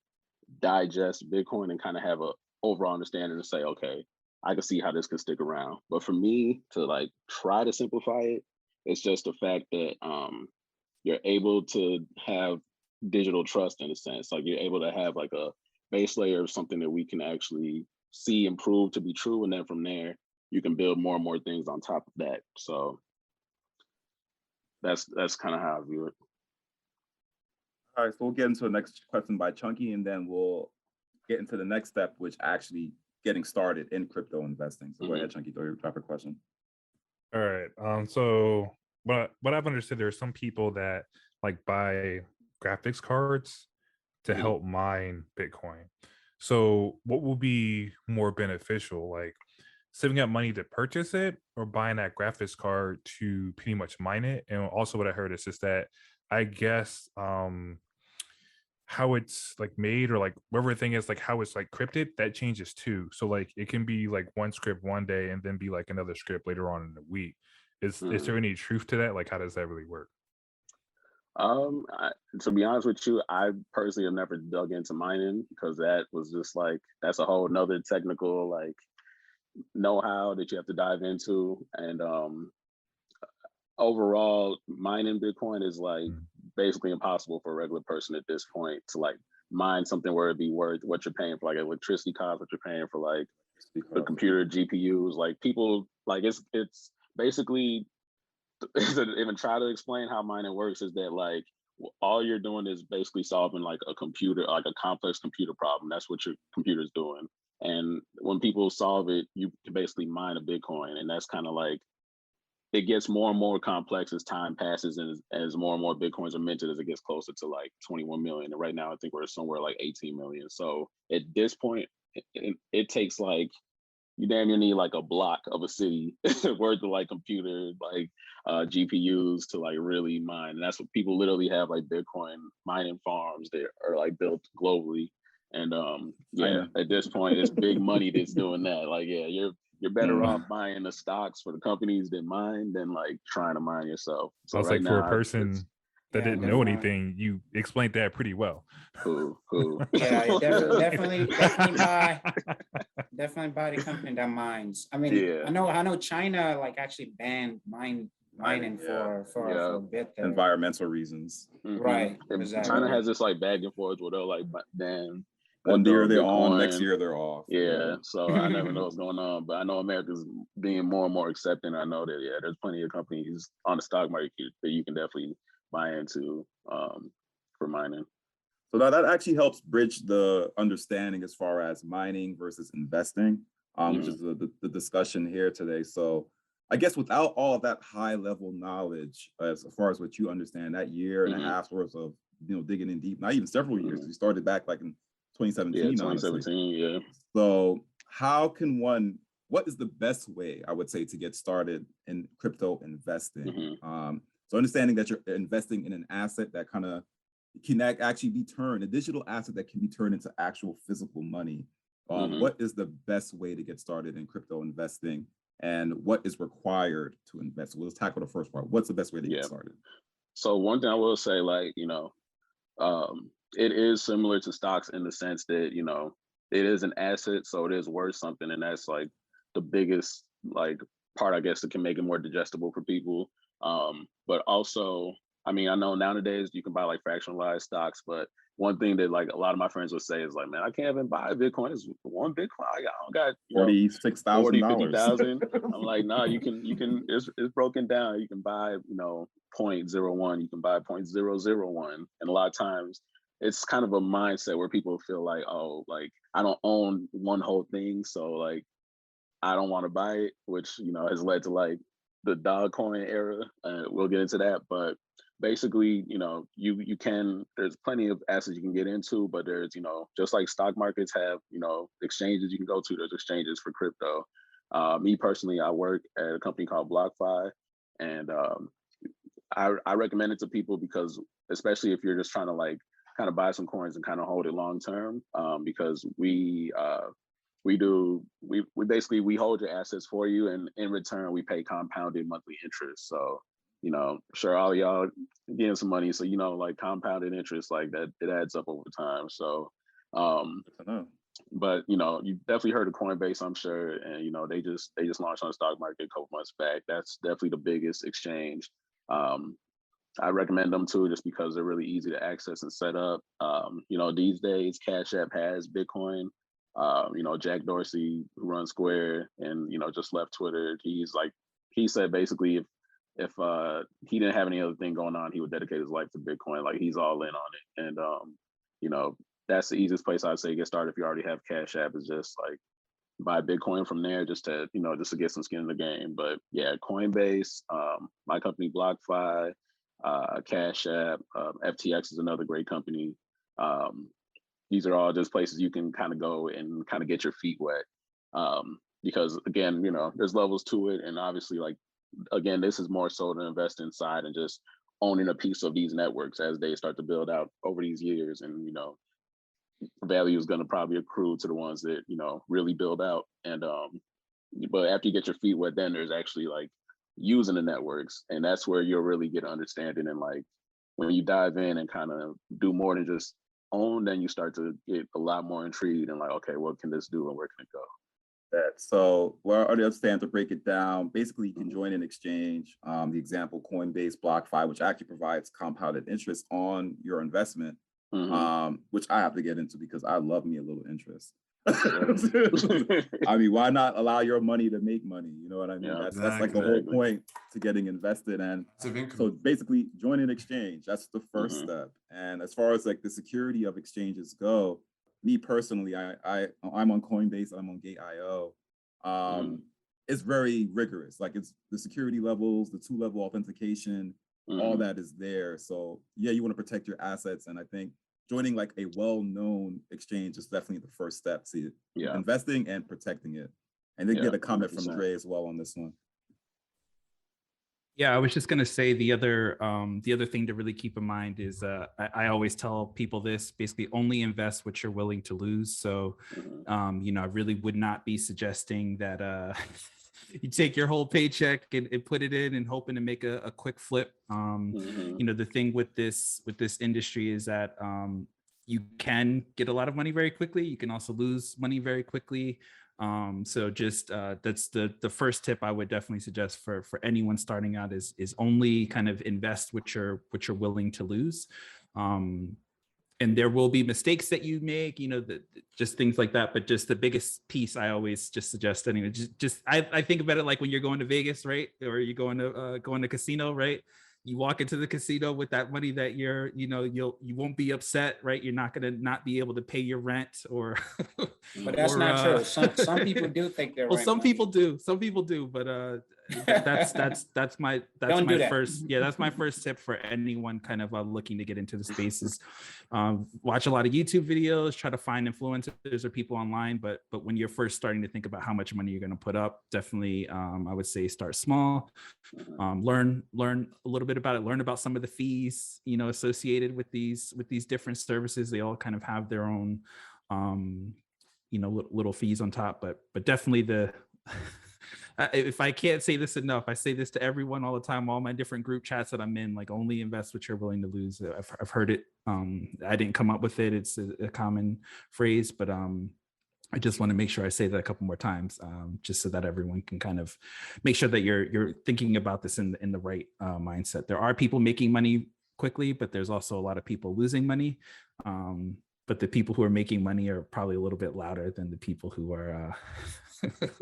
digest Bitcoin and kind of have a overall understanding to say, okay, I can see how this could stick around. But for me to like try to simplify it, it's just the fact that you're able to have digital trust, in a sense. Like, you're able to have like a base layer of something that we can actually see and prove to be true, and then from there you can build more and more things on top of that. So that's kind of how I view it. All right, so we'll get into the next question by Chunky, and then we'll get into the next step, which actually getting started in crypto investing. So go ahead, Chunky, go ahead, drop your question. All right. So what I've understood, there are some people that like buy graphics cards to help mine Bitcoin. So what will be more beneficial, like saving up money to purchase it, or buying that graphics card to pretty much mine it? And also what I heard is just that, I guess, how it's like made, or like whatever thing is, like how it's like crypted, that changes too. So like it can be like one script one day and then be like another script later on in the week. Is there any truth to that? Like, how does that really work? To be honest with you, I personally have never dug into mining, because that was just like, that's a whole nother technical like know-how that you have to dive into. And overall, mining Bitcoin is like basically impossible for a regular person at this point to like mine something where it'd be worth what you're paying for like electricity costs, what you're paying for like the computer GPUs. Like, people like, it's basically, even try to explain how mining works, is that like all you're doing is basically solving like a computer, like a complex computer problem. That's what your computer's doing. And when people solve it, you can basically mine a Bitcoin. And that's kind of like, it gets more and more complex as time passes, and as more and more Bitcoins are minted, as it gets closer to like 21 million. And right now I think we're somewhere like 18 million. So at this point, it takes like, you damn near need like a block of a city worth of like computer, like GPUs to like really mine. And that's what people literally have, like Bitcoin mining farms that are like built globally. And at this point, it's big money that's doing that. Like, you're better off buying the stocks for the companies that mine than like trying to mine yourself. So it's right like, for now, a person that didn't know anything, you explained that pretty well. Who? Yeah, definitely buy the company that mines. I mean, Yeah. I know China like actually banned mining for a bit there. Environmental reasons. Right. And Exactly. China has this like back and forth where they'll like ban. One year they're on, Bitcoin. next year they're off. Yeah, so I never know what's going on, but I know America's being more and more accepting. I know that there's plenty of companies on the stock market that you can definitely buy into for mining. So that actually helps bridge the understanding as far as mining versus investing, which is the discussion here today. So I guess without all of that high level knowledge, as far as what you understand, that year and a half worth of digging in deep, not even several years, we started back like in 2017. Yeah, 2017. Honestly. Yeah. So what is the best way, I would say, to get started in crypto investing? So understanding that you're investing in an asset that kind of can actually be turned, a digital asset that can be turned into actual physical money. What is the best way to get started in crypto investing, and what is required to invest? We'll tackle the first part. What's the best way to get started? So one thing I will say, like, it is similar to stocks in the sense that, it is an asset, so it is worth something. And that's like the biggest like part, I guess, that can make it more digestible for people. But also, I mean, I know nowadays you can buy like fractionalized stocks, but one thing that like a lot of my friends would say is like, man, I can't even buy Bitcoin. It's one Bitcoin. I don't got $46,000. 50,000. I'm like, nah, you can, it's broken down. You can buy, 0.01, you can buy 0.001. And a lot of times it's kind of a mindset where people feel like, oh, like I don't own one whole thing. So like, I don't want to buy it, which, has led to like the dog coin era. We'll get into that. But basically, you can, there's plenty of assets you can get into, but there's, just like stock markets have, exchanges you can go to, there's exchanges for crypto. Me personally, I work at a company called BlockFi, and I recommend it to people because, especially if you're just trying to like kind of buy some coins and kind of hold it long term, because we basically hold your assets for you, and in return we pay compounded monthly interest. So sure, all y'all getting some money, so like compounded interest like that, it adds up over time. So but you definitely heard of Coinbase, I'm sure, and they just launched on the stock market a couple months back. That's definitely the biggest exchange. I recommend them too, just because they're really easy to access and set up. These days Cash App has Bitcoin. Jack Dorsey, who runs Square and just left Twitter, he said basically if he didn't have any other thing going on, he would dedicate his life to Bitcoin. Like he's all in on it. And that's the easiest place I'd say get started if you already have Cash App, is just like buy Bitcoin from there, just to get some skin in the game. But yeah, Coinbase, my company BlockFi, Cash App, FTX is another great company. These are all just places you can kind of go and kind of get your feet wet. Because again, there's levels to it. And obviously, like, again, this is more so to invest inside and just owning a piece of these networks as they start to build out over these years. And, value is going to probably accrue to the ones that, really build out. And, but after you get your feet wet, then there's actually like using the networks. And that's where you'll really get understanding. And like, when you dive in and kind of do more than just own, then you start to get a lot more intrigued and like, okay, what can this do and where can it go? So well, I understand, to break it down, basically you can join an exchange, the example Coinbase, BlockFi, which actually provides compounded interest on your investment, which I have to get into because I love me a little interest. I mean, why not allow your money to make money? You know what I mean? Yeah, that's like the whole point to getting invested. And so basically join an exchange. That's the first step. And as far as like the security of exchanges go, me personally, I'm on Coinbase, I'm on Gate.io. It's very rigorous. Like it's the security levels, the 2-level authentication, all that is there. So yeah, you want to protect your assets. And I think joining like a well-known exchange is definitely the first step to investing and protecting it. And then get a comment 100%. From Dre as well on this one. Yeah, I was just gonna say the other thing to really keep in mind is I always tell people this: basically only invest what you're willing to lose. So I really would not be suggesting that you take your whole paycheck and put it in and hoping to make a quick flip. The thing with this industry is that you can get a lot of money very quickly. You can also lose money very quickly. So just that's the first tip I would definitely suggest for anyone starting out is only kind of invest what you're willing to lose. And there will be mistakes that you make, just things like that. But just the biggest piece I always just suggest anyway, I think about it like when you're going to Vegas, right? Or you're going to casino, right? You walk into the casino with that money that you won't be upset, right? You're not going to not be able to pay your rent or. But that's not true. Some people do think they're. Well, some people do, but that's my first tip for anyone kind of looking to get into the spaces. Watch a lot of YouTube videos, try to find influencers or people online, but when you're first starting to think about how much money you're going to put up, definitely I would say start small. Learn a little bit about it, learn about some of the fees associated with these different services. They all kind of have their own little fees on top, but definitely if I can't say this enough, I say this to everyone all the time, all my different group chats that I'm in, like only invest what you're willing to lose. I've heard it. I didn't come up with it. It's a common phrase, but I just want to make sure I say that a couple more times, just so that everyone can kind of make sure that you're thinking about this in the right mindset. There are people making money quickly, but there's also a lot of people losing money. But the people who are making money are probably a little bit louder than the people who are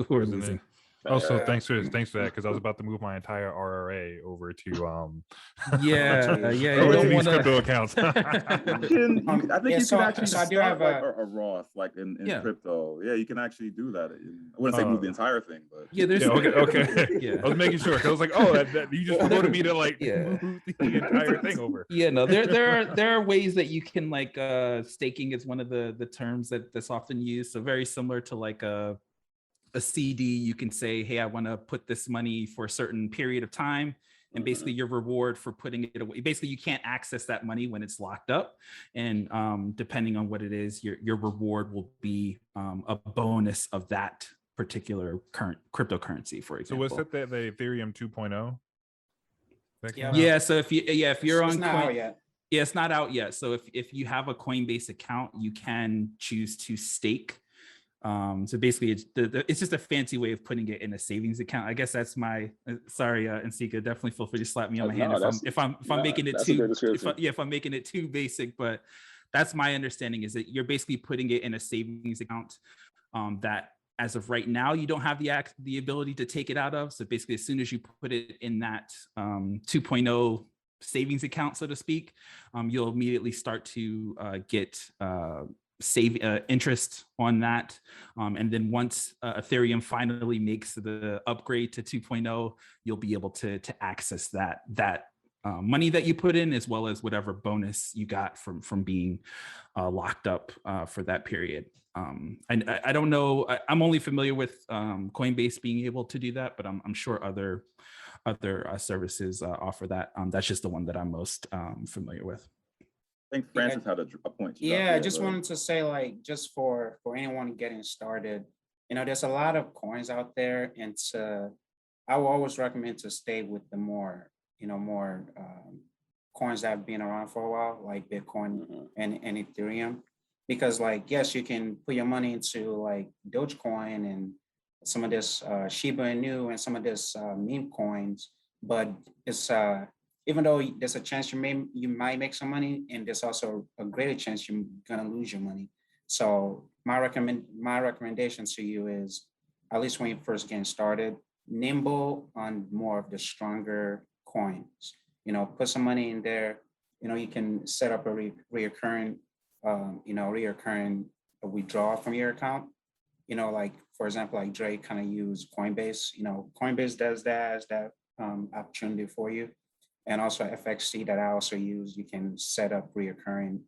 losing. Also, thanks for that, because I was about to move my entire RRA over to you over to don't these wanna... crypto accounts. I think you can actually start like a Roth, like in crypto. Yeah, you can actually do that. I wouldn't say move the entire thing, but okay. Yeah, I was making sure, because I was like, oh, that you just promoted me to like move the entire thing over. Yeah, no, there are ways that you can like staking is one of the terms that's often used. So very similar to like a CD, you can say, hey, I want to put this money for a certain period of time. And basically your reward for putting it away, basically you can't access that money when it's locked up. And depending on what it is, your reward will be a bonus of that particular current cryptocurrency, for example. So was it the Ethereum 2.0? Yeah. So if you're on not out yet. Yeah, it's not out yet. So if you have a Coinbase account, you can choose to stake. So basically it's just a fancy way of putting it in a savings account. I guess that's my sorry, Nsikak, definitely feel free to slap me on my hand if I'm making it if I'm making it too basic, but that's my understanding, is that you're basically putting it in a savings account that as of right now you don't have the ability to take it out of. So basically as soon as you put it in that 2.0 savings account, so to speak, you'll immediately start to get save interest on that, and then once Ethereum finally makes the upgrade to 2.0, you'll be able to access that money that you put in, as well as whatever bonus you got from being locked up for that period. And I don't know, I'm only familiar with Coinbase being able to do that, but I'm sure other services offer that. That's just the one that I'm most familiar with. I think Francis had a point. Yeah, I just wanted to say, like, just for anyone getting started, there's a lot of coins out there, and I will always recommend to stay with the more coins that have been around for a while, like Bitcoin and Ethereum, because like, yes, you can put your money into like Dogecoin and some of this Shiba Inu and some of this meme coins, but it's even though there's a chance you might make some money, and there's also a greater chance you're gonna lose your money. So my recommendation to you is, at least when you're first getting started, nimble on more of the stronger coins. Put some money in there. You can set up a reoccurring withdrawal from your account. Like for example, like Dre kind of used Coinbase. Coinbase does that as that opportunity for you. And also FXC that I also use, you can set up reoccurring,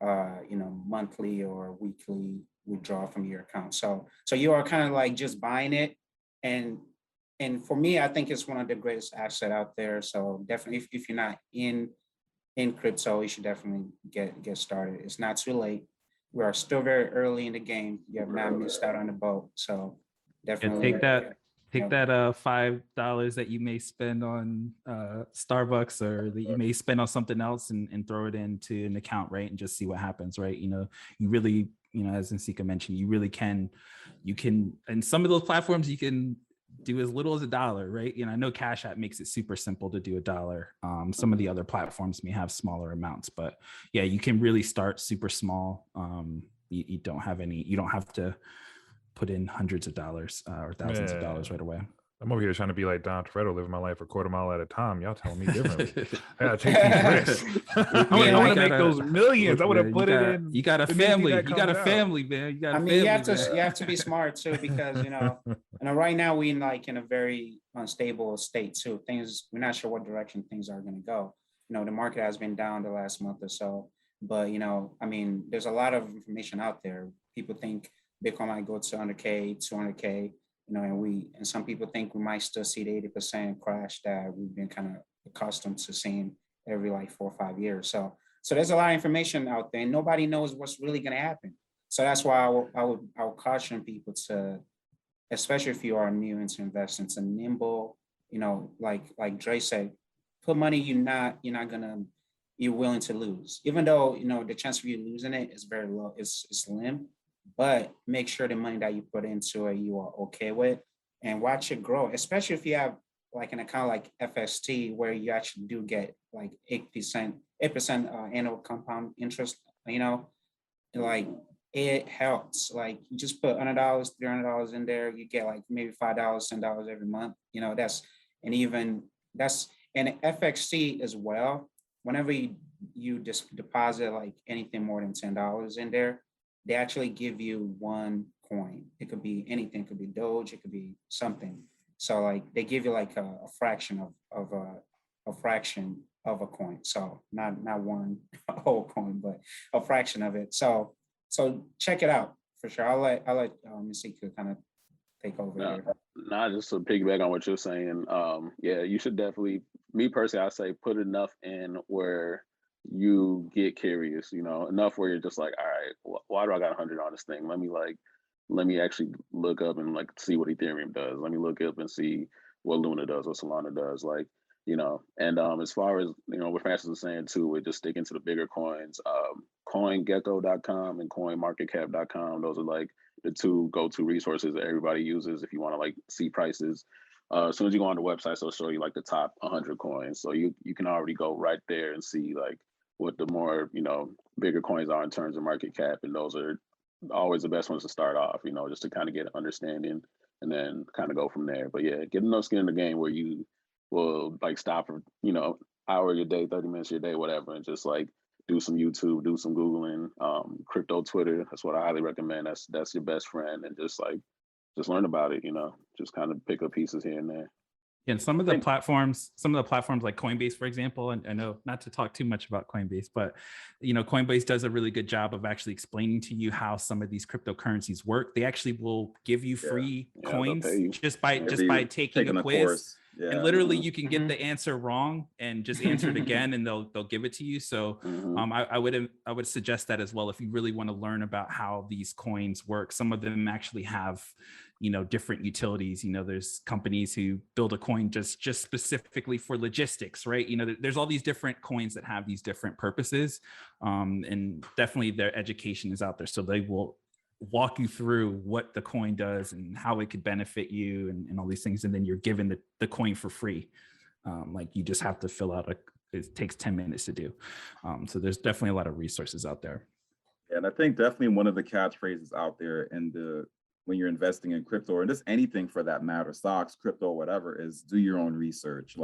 monthly or weekly withdrawal from your account. So you are kind of like just buying it, and and for me, I think it's one of the greatest asset out there. So definitely, if you're not in crypto, you should definitely get started. It's not too late. We are still very early in the game. You have not missed out on the boat. So And definitely take that $5 that you may spend on Starbucks or that you may spend on something else and throw it into an account, right? And just see what happens, right? You really, as Nsikak mentioned, you can, and some of those platforms you can do as little as $1, right? I know Cash App makes it super simple to do $1. Some of the other platforms may have smaller amounts, but yeah, you can really start super small. You don't have to put in hundreds of dollars or thousands of dollars right away. I'm over here trying to be like Don Toretto, living my life a quarter mile at a time. Y'all telling me differently. I gotta take these risks. I want to make those millions. I would have put it in. You got a family. You got a family, man. You got. I mean, you have to be smart too, because right now we in a very unstable state too. We're not sure what direction things are going to go. The market has been down the last month or so, but I mean, there's a lot of information out there. People think Bitcoin might go to 100K, 200K. And some people think we might still see the 80% crash that we've been kind of accustomed to seeing every 4 or 5 years. So there's a lot of information out there, and nobody knows what's really going to happen. So that's why I would caution people to, especially if you are new into investing, to nimble. Like Dre said, put money you're willing to lose, even though the chance of you losing it is very low. It's slim. But make sure the money that you put into it, you are okay with, and watch it grow, especially if you have an account like FST, where you actually do get 8% annual compound interest, it helps. You just put $100, $300 in there, you get maybe $5, $10 every month. And FXT as well, whenever you deposit anything more than $10 in there, they actually give you one coin. It could be anything. It could be Doge. It could be something. So they give you a fraction of a fraction of a coin. So not one whole coin, but a fraction of it. So check it out for sure. I'll let Nsikak kind of take over here. Just to piggyback on what you're saying. Yeah, you should definitely. Me personally, I say put enough in where you get curious, enough where you're just all right, why do I got 100 on this thing? Let me actually look up and see what Ethereum does. Let me look up and see what Luna does, what Solana does, and as far as, what Francis was saying too, with just sticking to the bigger coins, CoinGecko.com and CoinMarketCap.com, those are the two go-to resources that everybody uses if you want to see prices. As soon as you go on the website, it'll show you the top 100 coins. So you can already go right there and see what the more, bigger coins are in terms of market cap. And those are always the best ones to start off, just to kind of get an understanding and then kind of go from there. But yeah, get enough skin in the game where you will stop for, hour of your day, 30 minutes of your day, whatever, and just do some YouTube, do some Googling, crypto Twitter. That's what I highly recommend. That's your best friend. And just learn about it, just kind of pick up pieces here and there. And some of the platforms like Coinbase, for example, and I know not to talk too much about Coinbase, but Coinbase does a really good job of actually explaining to you how some of these cryptocurrencies work. They actually will give you free coins just by taking a quiz. Yeah. And literally you can get the answer wrong and just answer it again, and they'll give it to you. So I would suggest that as well if you really want to learn about how these coins work. Some of them actually have different utilities. There's companies who build a coin just specifically for logistics, right? There's all these different coins that have these different purposes, and definitely their education is out there, so they will walk you through what the coin does and how it could benefit you and all these things, and then you're given the coin for free. You just have to fill out it takes 10 minutes to do. So there's definitely a lot of resources out there. And I think definitely one of the catchphrases out there when you're investing in crypto, or just anything for that matter, stocks, crypto, whatever, is do your own research.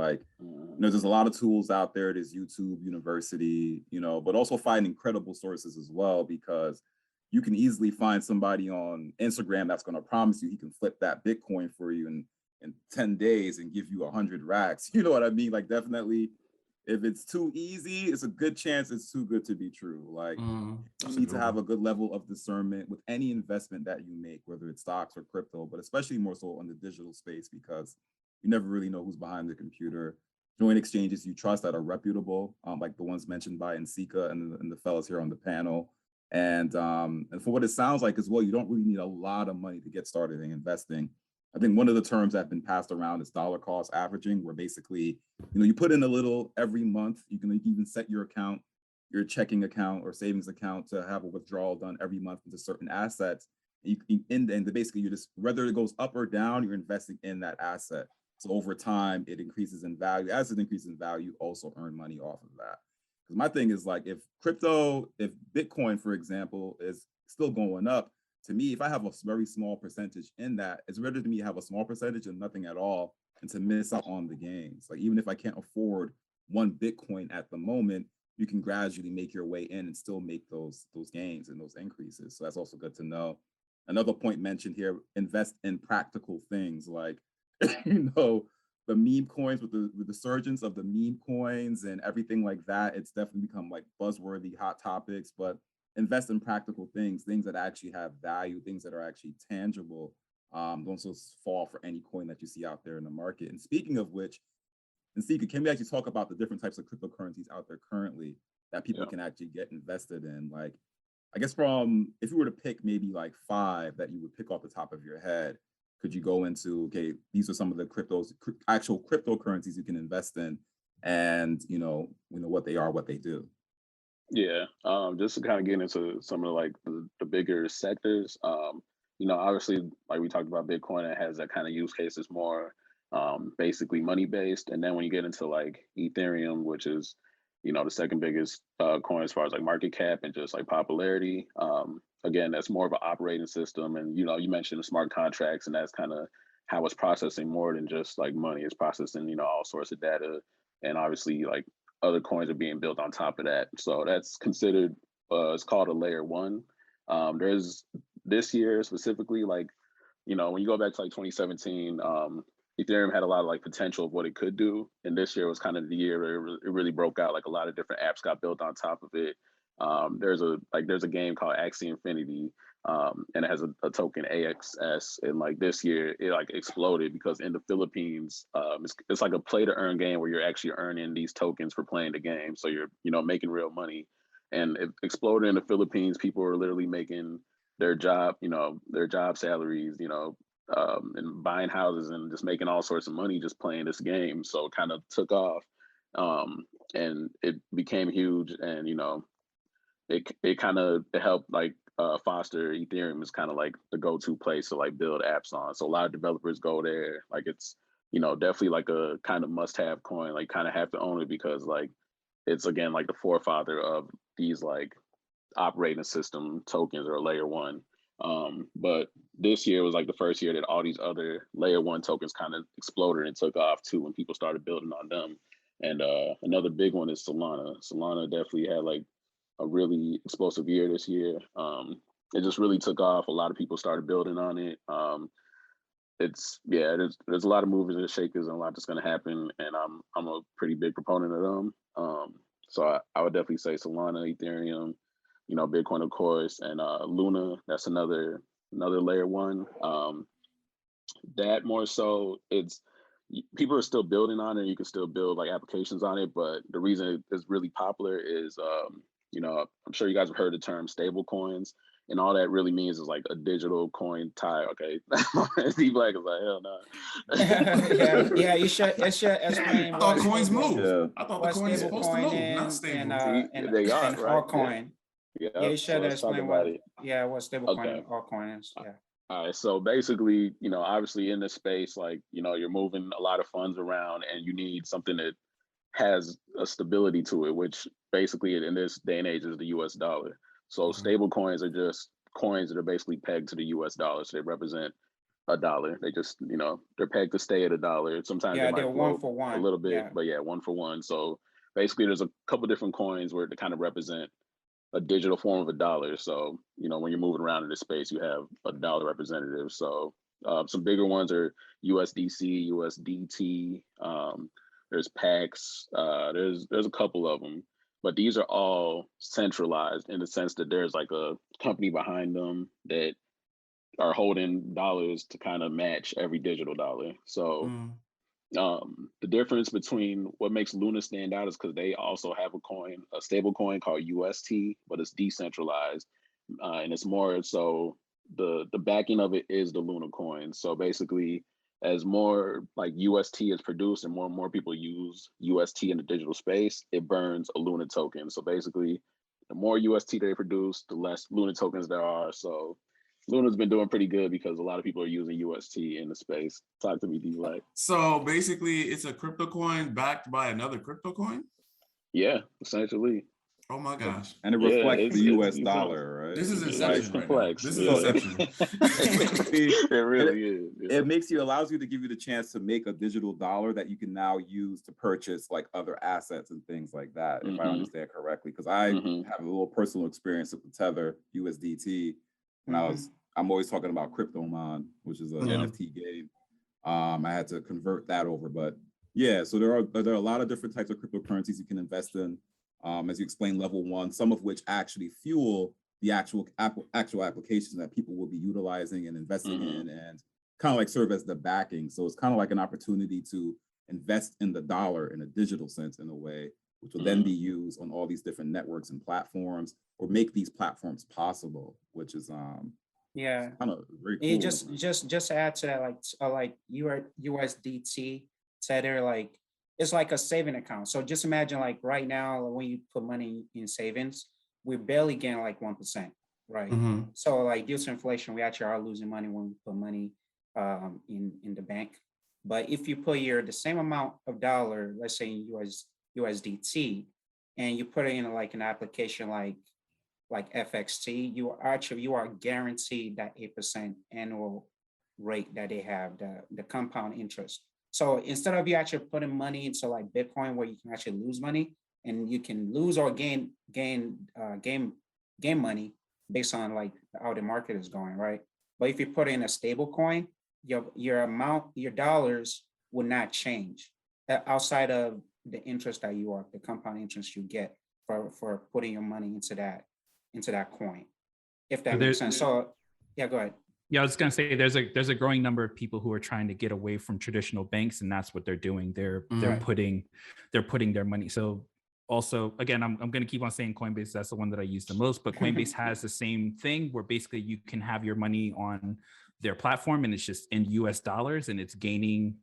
There's a lot of tools out there. There's YouTube University, but also finding credible sources as well, because you can easily find somebody on Instagram that's going to promise you he can flip that Bitcoin for you in 10 days and give you 100 racks. You know what I mean? Definitely, if it's too easy, it's a good chance it's too good to be true. You need to have a good level of discernment with any investment that you make, whether it's stocks or crypto, but especially more so on the digital space, because You never really know who's behind the computer. Join exchanges you trust that are reputable, like the ones mentioned by Nsikak and the fellas here on the panel. And for what it sounds like as well, you don't really need a lot of money to get started in investing. I think one of the terms that have been passed around is dollar cost averaging, where basically, you put in a little every month. You can even set your account, your checking account or savings account, to have a withdrawal done every month into certain assets. And basically, you just, whether it goes up or down, you're investing in that asset. So over time, it increases in value. As it increases in value, you also earn money off of that. Because my thing is, like, if Bitcoin, for example, is still going up, to me, if I have a very small percentage in that, it's better to me to have a small percentage and nothing at all, and to miss out on the gains. Like, even if I can't afford one Bitcoin at the moment, you can gradually make your way in and still make those gains and those increases. So that's also good to know. Another point mentioned here: invest in practical things, like the meme coins, with the resurgence of the meme coins and everything like that. It's definitely become like buzzworthy, hot topics. But invest in practical things that actually have value, things that are actually tangible. Don't just fall for any coin that you see out there in the market. And speaking of which, Nsikak, can we actually talk about the different types of cryptocurrencies out there currently that people can actually get invested in? Like, I guess if you were to pick maybe like 5 that you would pick off the top of your head, could you go into, okay, these are some of the actual cryptocurrencies you can invest in, and what they are, what they do? Yeah, just to kind of get into some of like the bigger sectors. Obviously, like we talked about, Bitcoin, it has that kind of use cases more basically money based, and then when you get into like Ethereum, which is the second biggest coin as far as like market cap and just like popularity. Again, that's more of an operating system, and you mentioned the smart contracts, and that's kind of how it's processing more than just like money. It's processing all sorts of data, and obviously like other coins are being built on top of that. So that's considered, it's called a layer 1. There's this year specifically, like, when you go back to like 2017, Ethereum had a lot of like potential of what it could do. And this year was kind of the year where it really broke out. Like a lot of different apps got built on top of it. There's a game called Axie Infinity, and it has a token AXS. And like this year, it like exploded because in the Philippines, it's like a play to earn game where you're actually earning these tokens for playing the game. So you're making real money, and it exploded in the Philippines. People are literally making their job salaries, and buying houses and just making all sorts of money just playing this game. So it kind of took off, and it became huge, and it kind of helped like foster Ethereum is kind of like the go-to place to like build apps on. So a lot of developers go there. Like it's definitely like a kind of must-have coin. Like kind of have to own it because like it's again like the forefather of these like operating system tokens or layer 1. But this year was like the first year that all these other layer 1 tokens kind of exploded and took off too when people started building on them. And another big one is Solana. Solana definitely had like a really explosive year this year. It just really took off. A lot of people started building on it. There's a lot of movers and shakers and a lot that's going to happen, and I'm a pretty big proponent of them. So I would definitely say Solana, Ethereum, Bitcoin, of course, and Luna. That's another layer 1. That more so, people are still building on it. You can still build like applications on it, but the reason it's really popular is, I'm sure you guys have heard the term stable coins, and all that really means is like a digital coin tie. Okay, Steve Black is like, hell no. yeah. You should explain. I thought coins move. Yeah. I thought the coin is supposed to move, not stable. And they are, and right? altcoin. Yeah, you should explain what stablecoin and altcoin is. Yeah. All right, so basically, obviously in this space, like, you're moving a lot of funds around and you need something that has a stability to it, which basically in this day and age is the US dollar. So stable coins are just coins that are basically pegged to the US dollar. So they represent a dollar. They just, they're pegged to stay at a dollar. Sometimes they might they're one for one a little bit, but 1 for 1. So basically there's a couple different coins where they kind of represent a digital form of a dollar. So, when you're moving around in this space, you have a dollar representative. So some bigger ones are USDC, USDT, there's PAX, there's a couple of them, but these are all centralized in the sense that there's like a company behind them that are holding dollars to kind of match every digital dollar. So The difference between what makes Luna stand out is because they also have a stable coin called UST, but it's decentralized, and it's more so the backing of it is the Luna coin. So basically, as more like UST is produced and more people use UST in the digital space, it burns a Luna token. So basically, the more UST they produce, the less Luna tokens there are. So Luna's been doing pretty good because a lot of people are using UST in the space. Talk to me, D-Black. So basically, it's a crypto coin backed by another crypto coin? Yeah, essentially. Oh my gosh. And it reflects the US dollar, right? This is It's inception right now. complex. This is inception. It really is. Yeah. It allows you to give you the chance to make a digital dollar that you can now use to purchase like other assets and things like that, if I understand correctly. Because I have a little personal experience with the Tether USDT. When I'm always talking about Cryptomon, which is an NFT game. I had to convert that over, but yeah, so there are a lot of different types of cryptocurrencies you can invest in. As you explained, level one, some of which actually fuel the actual applications that people will be utilizing and investing in, and kind of like serve as the backing. So it's kind of like an opportunity to invest in the dollar in a digital sense in a way, which will then be used on all these different networks and platforms, or make these platforms possible, which is kind of very cool. You just add to that, like USDT Tether, like it's like a saving account. So just imagine like right now when you put money in savings, we're barely getting like 1%, right? So like due to inflation, we actually are losing money when we put money in the bank. But if you put the same amount of dollar, let's say in USDT, and you put it in like an application like FXT, you are guaranteed that 8% annual rate that they have, the compound interest. So instead of you actually putting money into like Bitcoin where you can actually lose money, and you can lose or gain money based on like how the market is going, right? But if you put in a stable coin, your amount, your dollars will not change outside of the interest that the compound interest you get for putting your money into that coin, if that makes sense. So yeah, go ahead. Yeah, I was going to say there's a growing number of people who are trying to get away from traditional banks, and that's what they're doing. They're putting their money. So also, again, I'm going to keep on saying Coinbase. That's the one that I use the most. But Coinbase has the same thing where basically you can have your money on their platform, and it's just in US dollars, and it's gaining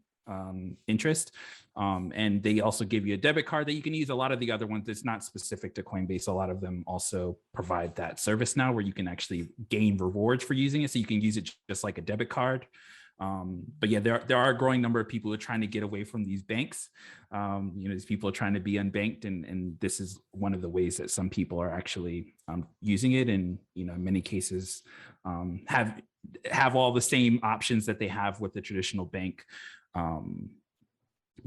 interest. And they also give you a debit card that you can use. A lot of the other ones, it's not specific to Coinbase. A lot of them also provide that service now where you can actually gain rewards for using it. So you can use it just like a debit card. But yeah, there are a growing number of people who are trying to get away from these banks. These people are trying to be unbanked, and this is one of the ways that some people are actually using it. And in many cases, have all the same options that they have with the traditional bank.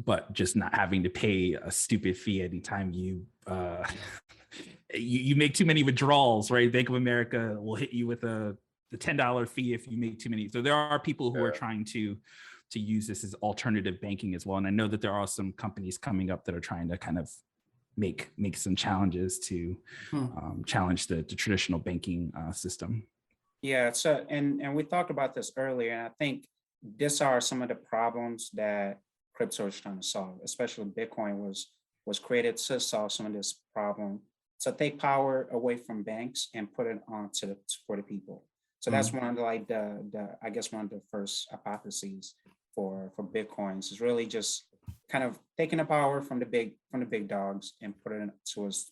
But just not having to pay a stupid fee anytime you make too many withdrawals, right? Bank of America will hit you with the $10 fee if you make too many. So there are people who are trying to use this as alternative banking as well. And I know that there are some companies coming up that are trying to kind of make some challenges to challenge the traditional banking system. Yeah, so and we talked about this earlier, and I think these are some of the problems that crypto is trying to solve, especially Bitcoin was created to solve some of this problem, to take power away from banks and put it on for the people. So that's one of I guess one of the first hypotheses for Bitcoins is really just kind of taking the power from the big dogs and put it to us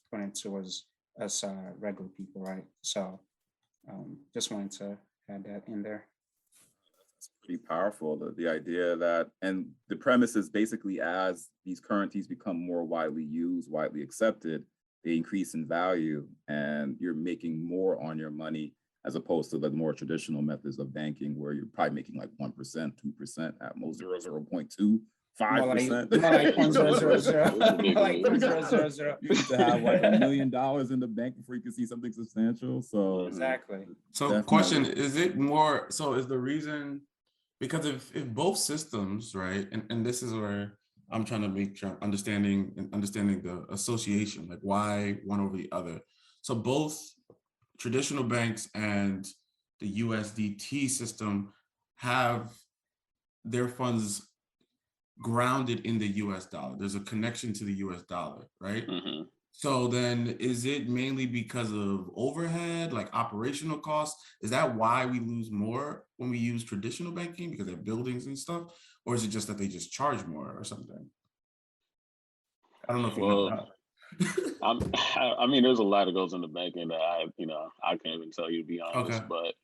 regular people, right? So just wanted to add that in there. Pretty powerful, the idea that, and the premise is basically as these currencies become more widely used, widely accepted, they increase in value, and you're making more on your money as opposed to the more traditional methods of banking where you're probably making like 1%, 2%, at most 0.2. 5%. You need to have like $1 million in the bank before you can see something substantial. So exactly. So definitely. Question, is it more, so is the reason, because if both systems, right, and this is where I'm trying to make sure understanding the association, like why one over the other. So both traditional banks and the USDT system have their funds grounded in the US dollar. There's a connection to the US dollar, right? Mm-hmm. So then is it mainly because of overhead, like operational costs? Is that why we lose more when we use traditional banking because they have buildings and stuff? Or is it just that they just charge more or something? I don't know if you know that. I mean, there's a lot that goes into banking that I can't even tell you, to be honest. Okay. But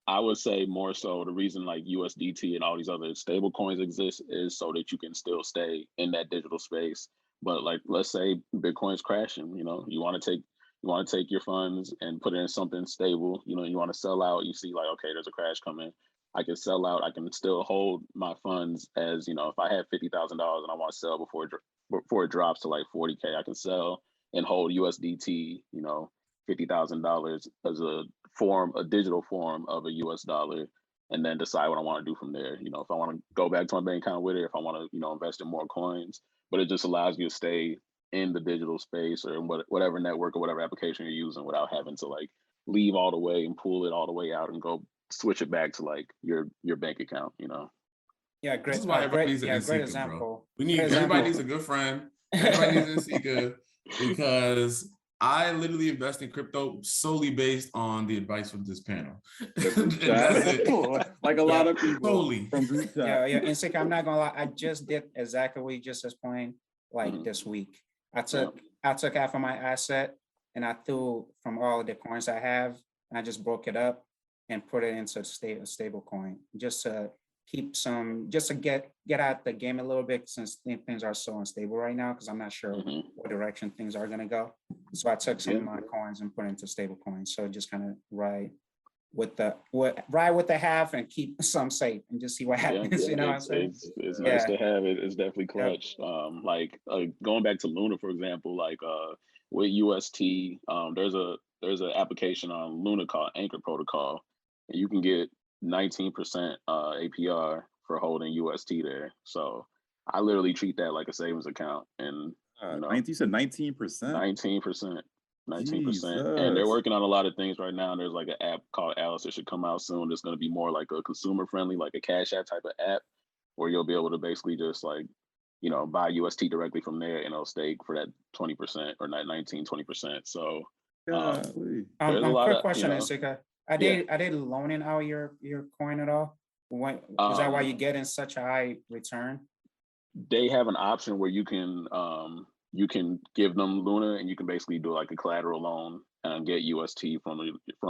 I would say more so the reason like USDT and all these other stable coins exist is so that you can still stay in that digital space. But like, let's say Bitcoin's crashing, you want to take your funds and put it in something stable. You want to sell out. You see like, okay, there's a crash coming. I can sell out. I can still hold my funds as, if I have $50,000 and I want to sell before it drops to like 40K, I can sell and hold USDT, $50,000 as a digital form of a US dollar, and then decide what I want to do from there. If I want to go back to my bank account with it, if I want to, invest in more coins, but it just allows you to stay in the digital space or whatever network or whatever application you're using without having to like leave all the way and pull it all the way out and go switch it back to like your bank account, Yeah, great. This is why everybody needs an Nsikak, great example. Bro. Everybody needs a good friend. Everybody needs Nsikak because I literally invest in crypto solely based on the advice from this panel. That's it. Like a lot of people. Solely. From group chat. Yeah. Nsikak, I'm not gonna lie. I just did exactly what you just explained. Like this week, I took half of my asset and I threw from all of the coins I have, and I just broke it up and put it into a stable coin just to keep just to get out the game a little bit, since things are so unstable right now, because I'm not sure what direction things are going to go. So I took some of my coins and put it into stable coins. So just kind of ride with the half and keep some safe and just see what happens. You know what I'm saying? It's nice to have it. It's definitely clutch. Like going back to Luna, for example, like with UST, there's an application on Luna called Anchor Protocol, and you can get 19% APR for holding UST there. So I literally treat that like a savings account. And you said 19%? 19%. And they're working on a lot of things right now. There's like an app called Alice that should come out soon. It's going to be more like a consumer friendly, like a Cash App type of app, where you'll be able to basically just like, buy UST directly from there, and it'll stay for that 20% or 20%. So there's a lot quick of question, Nsikak. Are they loaning out your coin at all? Is that why you're getting such a high return? They have an option where you can give them Luna, and you can basically do like a collateral loan and get UST from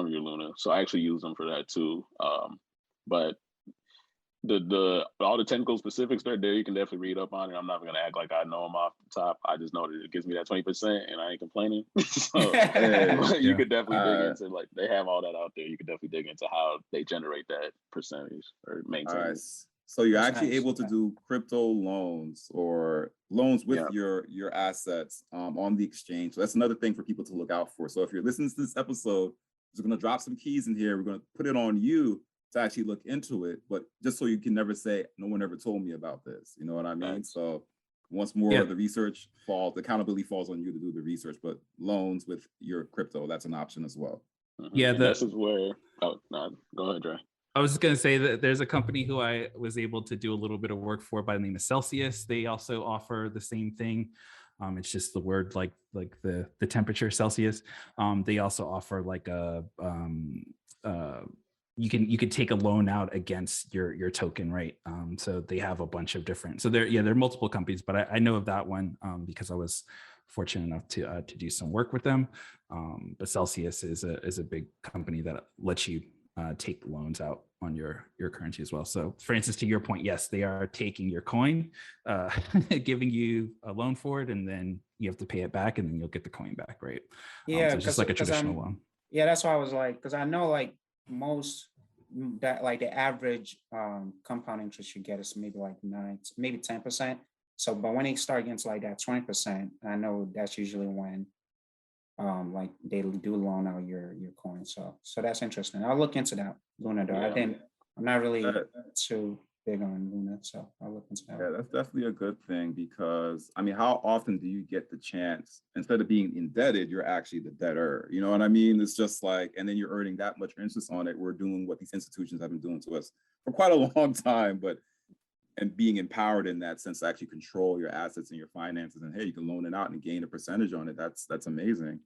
your Luna. So I actually use them for that too. But the all the technical specifics they're there, you can definitely read up on it. I'm not gonna act like I know them off the top. I just know that it gives me that 20% and I ain't complaining. So you could definitely dig into, like, they have all that out there. You could definitely dig into how they generate that percentage or maintain it. So you're actually able to do crypto loans or loans with your assets on the exchange. So that's another thing for people to look out for. So if you're listening to this episode, we're going to drop some keys in here. We're going to put it on you to actually look into it, but just so you can never say, no one ever told me about this. You know what I mean? Right. So once more, the research falls, the accountability falls on you to do the research, but loans with your crypto, that's an option as well. Yeah, this is where, go ahead, Dre. I was just going to say that there's a company who I was able to do a little bit of work for by the name of Celsius. They also offer the same thing. It's just the word like the temperature Celsius. They also offer like you can take a loan out against your token, right? So they have a bunch of different. So there are multiple companies, but I know of that one because I was fortunate enough to do some work with them. But Celsius is a big company that lets you take loans out on your currency as well. So Francis, to your point, yes, they are taking your coin, giving you a loan for it, and then you have to pay it back, and then you'll get the coin back, right? Yeah, so it's just like a traditional loan. Yeah, that's why I was like, because I know like most that like the average compound interest you get is maybe like 9, maybe 10%. So, but when they start getting to like that 20%, I know that's usually when like they do loan out your coin. So that's interesting. I'll look into that, Luna though. I'm not really too big on Luna, so I'll look into that. Yeah, that's definitely a good thing, because I mean, how often do you get the chance, instead of being indebted, you're actually the debtor? You know what I mean? It's just like, and then you're earning that much interest on it. We're doing what these institutions have been doing to us for quite a long time, but and being empowered in that sense to actually control your assets and your finances, and hey, you can loan it out and gain a percentage on it. That's amazing.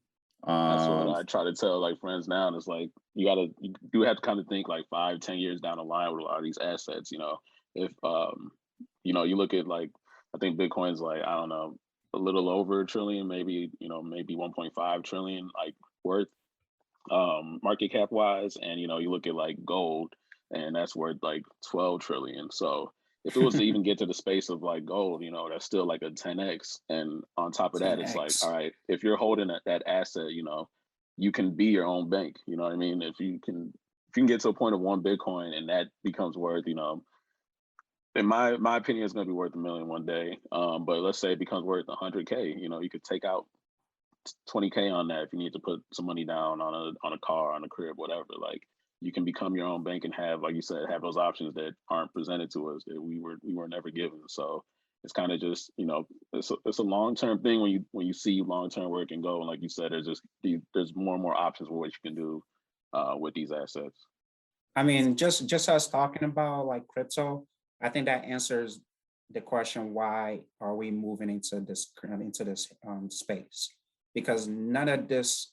That's what I try to tell like friends now. And it's like you do have to kind of think like 5-10 years down the line with a lot of these assets. If you look at like, I think Bitcoin's like, I don't know, a little over a trillion, maybe 1.5 trillion like worth market cap wise. And you look at like gold, and that's worth like 12 trillion. So if it was to even get to the space of like gold, that's still like a 10x. And on top of that, 10x. it's like, all right, if you're holding that asset, you can be your own bank. You know what I mean? If you can get to a point of 1 Bitcoin and that becomes worth, in my opinion, it's going to be worth $1 million one day. But let's say it becomes worth 100K. You could take out 20K on that if you need to put some money down on a car, on a crib, whatever. Like, you can become your own bank and have, like you said, have those options that aren't presented to us that we were never given. So it's kind of just, it's a long-term thing when you see long-term work and go. And like you said, there's more and more options for what you can do with these assets. I mean, just us talking about like crypto, I think that answers the question, why are we moving into this space? Because none of this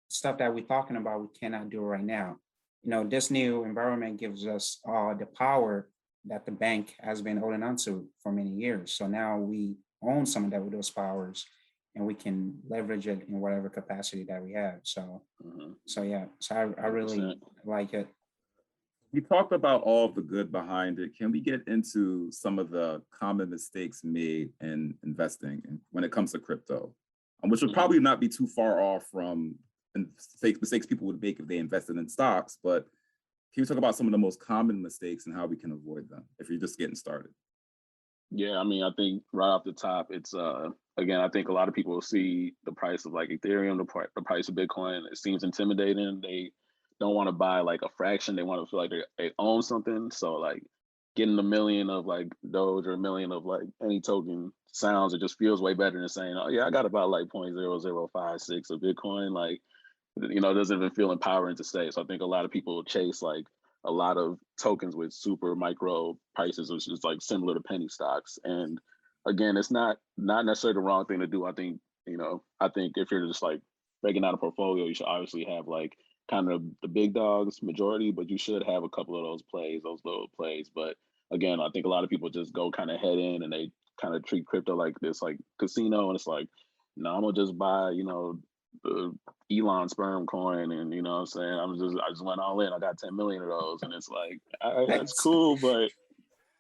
stuff that we're talking about, we cannot do right now. This new environment gives us the power that the bank has been holding on to for many years. So now we own some of those powers, and we can leverage it in whatever capacity that we have. So, I really like it. We talked about all of the good behind it. Can we get into some of the common mistakes made in investing when it comes to crypto, which would probably not be too far off from mistakes people would make if they invested in stocks? But can you talk about some of the most common mistakes and how we can avoid them if you're just getting started? Yeah, I mean, I think right off the top, it's again, I think a lot of people see the price of like Ethereum, the price of Bitcoin. It seems intimidating. They don't want to buy like a fraction. They want to feel like they own something. So like getting $1 million of like Doge or $1 million of like any token sounds, it just feels way better than saying, oh yeah, I got about like 0.0056 of Bitcoin. Like, it doesn't even feel empowering to say. So I think a lot of people chase like a lot of tokens with super micro prices, which is like similar to penny stocks. And again, it's not necessarily the wrong thing to do. I think if you're just like breaking out a portfolio, you should obviously have like kind of the big dogs majority, but you should have a couple of those little plays. But again, I think a lot of people just go kind of head in and they kind of treat crypto like this like casino, and it's like, no, I'm gonna just buy, the Elon sperm coin, and what I'm saying, I just went all in. I got 10 million of those, and it's like, that's cool, but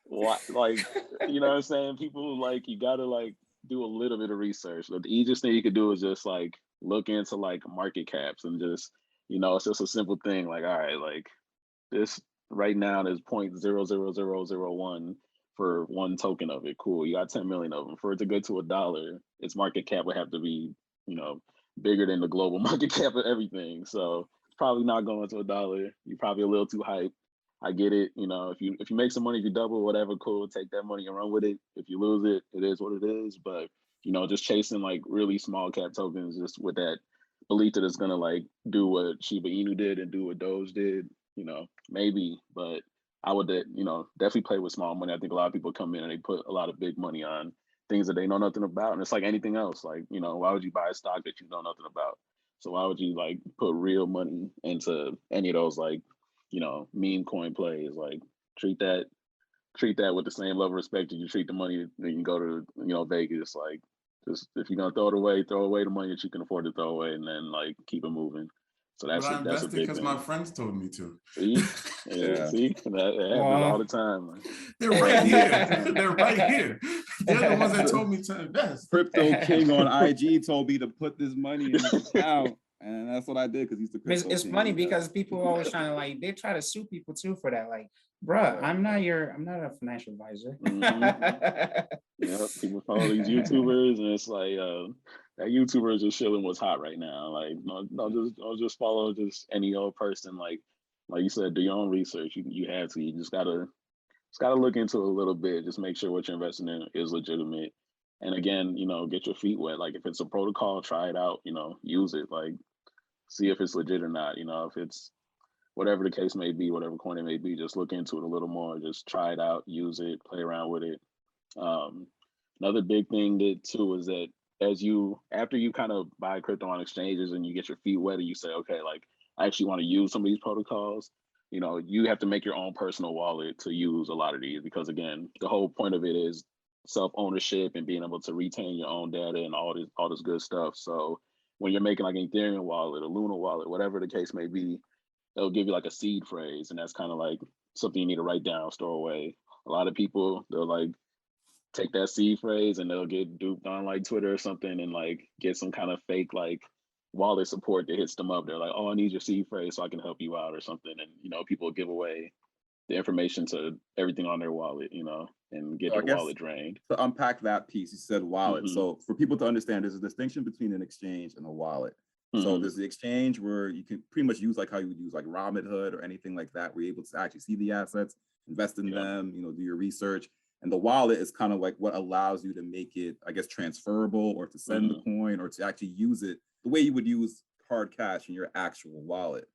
what, like, what I'm saying? People, like, you gotta like do a little bit of research. But the easiest thing you could do is just like look into like market caps and just, it's just a simple thing. Like, all right, like this right now there's 0.00001 for 1 token of it. Cool, you got 10 million of them. For it to go to $1, its market cap would have to be, bigger than the global market cap of everything. So it's probably not going to $1. You're probably a little too hyped. I get it. If you make some money, if you double, whatever, cool, take that money and run with it. If you lose it, it is what it is. But, just chasing like really small cap tokens just with that belief that it's gonna like do what Shiba Inu did and do what Doge did, maybe. But I would, definitely play with small money. I think a lot of people come in and they put a lot of big money on things that they know nothing about. And it's like anything else. Like, why would you buy a stock that you know nothing about? So why would you like put real money into any of those like, meme coin plays? Like treat that with the same level of respect that you treat the money that you can go to, Vegas. Like, just if you're gonna throw away the money that you can afford to throw away, and then like keep it moving. So that's I that's a big because thing. my friends told me to. See, see, that happens all the time. Man. They're right here. They're right here. They're the ones that told me to invest. Crypto King on IG told me to put this money in this account, and that's what I did because he's the crypto It's king. funny because people always trying to like, they try to sue people too for that. Like, bruh, I'm not a financial advisor. Yeah, people follow these YouTubers, and it's like that YouTuber is just shilling what's hot right now. Like, don't just follow just any old person. Like you said, do your own research. You have to. You just gotta look into it a little bit. Just make sure what you're investing in is legitimate. And again, get your feet wet. Like if it's a protocol, try it out. Use it. Like see if it's legit or not. If it's whatever the case may be, whatever coin it may be, just look into it a little more, just try it out, use it, play around with it. Another big thing that too is that after you kind of buy crypto on exchanges and you get your feet wet and you say, okay, like I actually want to use some of these protocols, you have to make your own personal wallet to use a lot of these, because again, the whole point of it is self-ownership and being able to retain your own data and all this good stuff. So when you're making like an Ethereum wallet, a Luna wallet, whatever the case may be, they'll give you like a seed phrase, and that's kind of like something you need to write down, store away. A lot of people, they'll like take that seed phrase and they'll get duped on like Twitter or something and like get some kind of fake like wallet support that hits them up. They're like, oh, I need your seed phrase so I can help you out or something. And, people give away the information to everything on their wallet, and get their wallet drained. To unpack that piece, you said wallet. So for people to understand, there's a distinction between an exchange and a wallet. So there's the exchange where you can pretty much use like how you would use like Robinhood or anything like that, where you're able to actually see the assets, invest in them, do your research. And the wallet is kind of like what allows you to make it, I guess, transferable, or to send the coin, or to actually use it the way you would use hard cash in your actual wallet.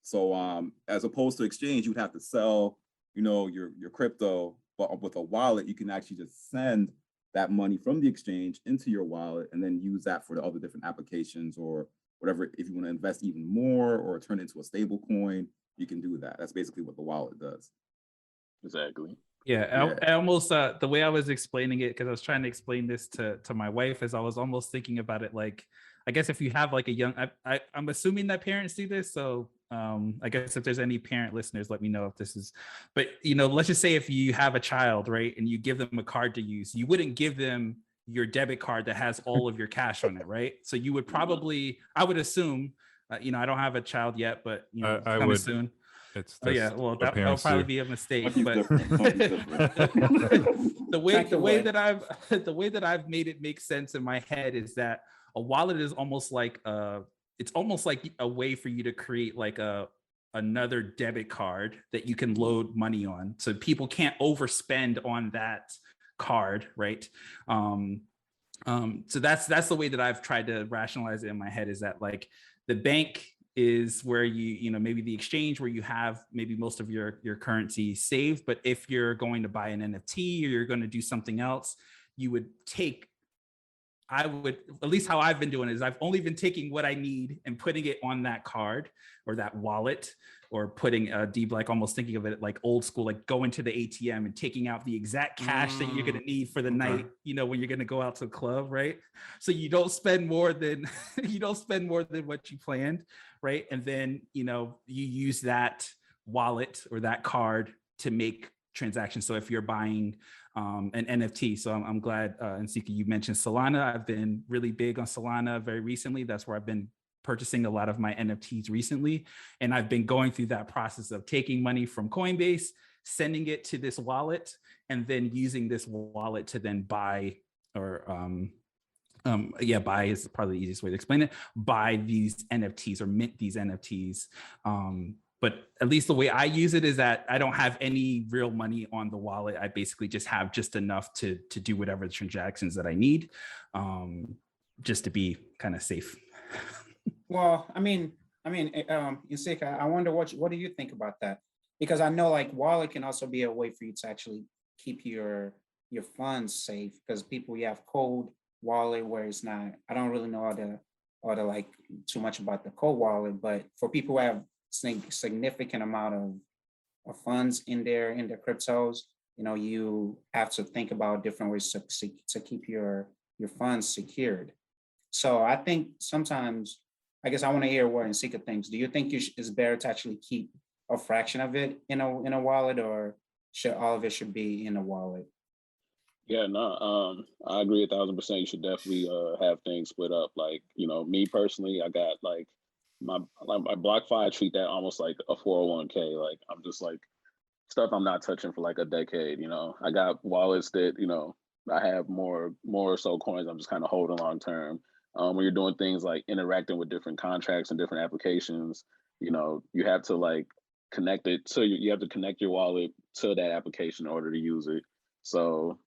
So as opposed to exchange, you would have to sell, your crypto, but with a wallet, you can actually just send that money from the exchange into your wallet and then use that for the other different applications or whatever. If you want to invest even more or turn it into a stable coin, you can do that. That's basically what the wallet does. Exactly. Yeah, I almost the way I was explaining it, because I was trying to explain this to my wife, is I was almost thinking about it like, I guess if you have like a young, I'm assuming that parents do this, so I guess if there's any parent listeners, let me know if this is, but let's just say if you have a child, right, and you give them a card to use, you wouldn't give them your debit card that has all of your cash on it, right? So you would probably, I would assume, I don't have a child yet, but I would soon. It's yeah, well, that'll probably be a mistake. But the way that I've made it make sense in my head is that a wallet is almost like it's almost like a way for you to create like another debit card that you can load money on, so people can't overspend on that card, right? So that's the way that I've tried to rationalize it in my head, is that like the bank is where maybe the exchange where you have maybe most of your currency saved, but if you're going to buy an NFT or you're going to do something else, you would take, at least how I've been doing is I've only been taking what I need and putting it on that card or that wallet, or putting deep, like almost thinking of it like old school, like going to the ATM and taking out the exact cash that you're going to need for the night, when you're going to go out to the club, right? So you don't spend more than what you planned, right? And then, you use that wallet or that card to make transactions. So if you're buying an NFT, so I'm glad, Nsikak, you mentioned Solana. I've been really big on Solana very recently. That's where I've been purchasing a lot of my NFTs recently. And I've been going through that process of taking money from Coinbase, sending it to this wallet, and then using this wallet to then buy, or buy is probably the easiest way to explain it, buy these NFTs or mint these NFTs. But at least the way I use it is that I don't have any real money on the wallet. I basically just have just enough to do whatever the transactions that I need, just to be kind of safe. Well, Nsikak, I wonder what do you think about that? Because I know like wallet can also be a way for you to actually keep your funds safe, because people, you have cold wallet where it's not, I don't really know all the like too much about the cold wallet, but for people who have significant amount of funds in their cryptos, you have to think about different ways to keep your funds secured. So I think sometimes, I guess I want to hear what Nsikak thinks. Do you think it's better to actually keep a fraction of it in a wallet, or should all of it should be in a wallet? Yeah, no, I agree 1,000%. You should definitely have things split up. Like, me personally, I got like my BlockFi, I treat that almost like a 401k. Like, I'm just like stuff I'm not touching for like a decade. I got wallets that I have more or so coins I'm just kind of holding long term. When you're doing things like interacting with different contracts and different applications, you have to like connect it to you have to connect your wallet to that application in order to use it. So,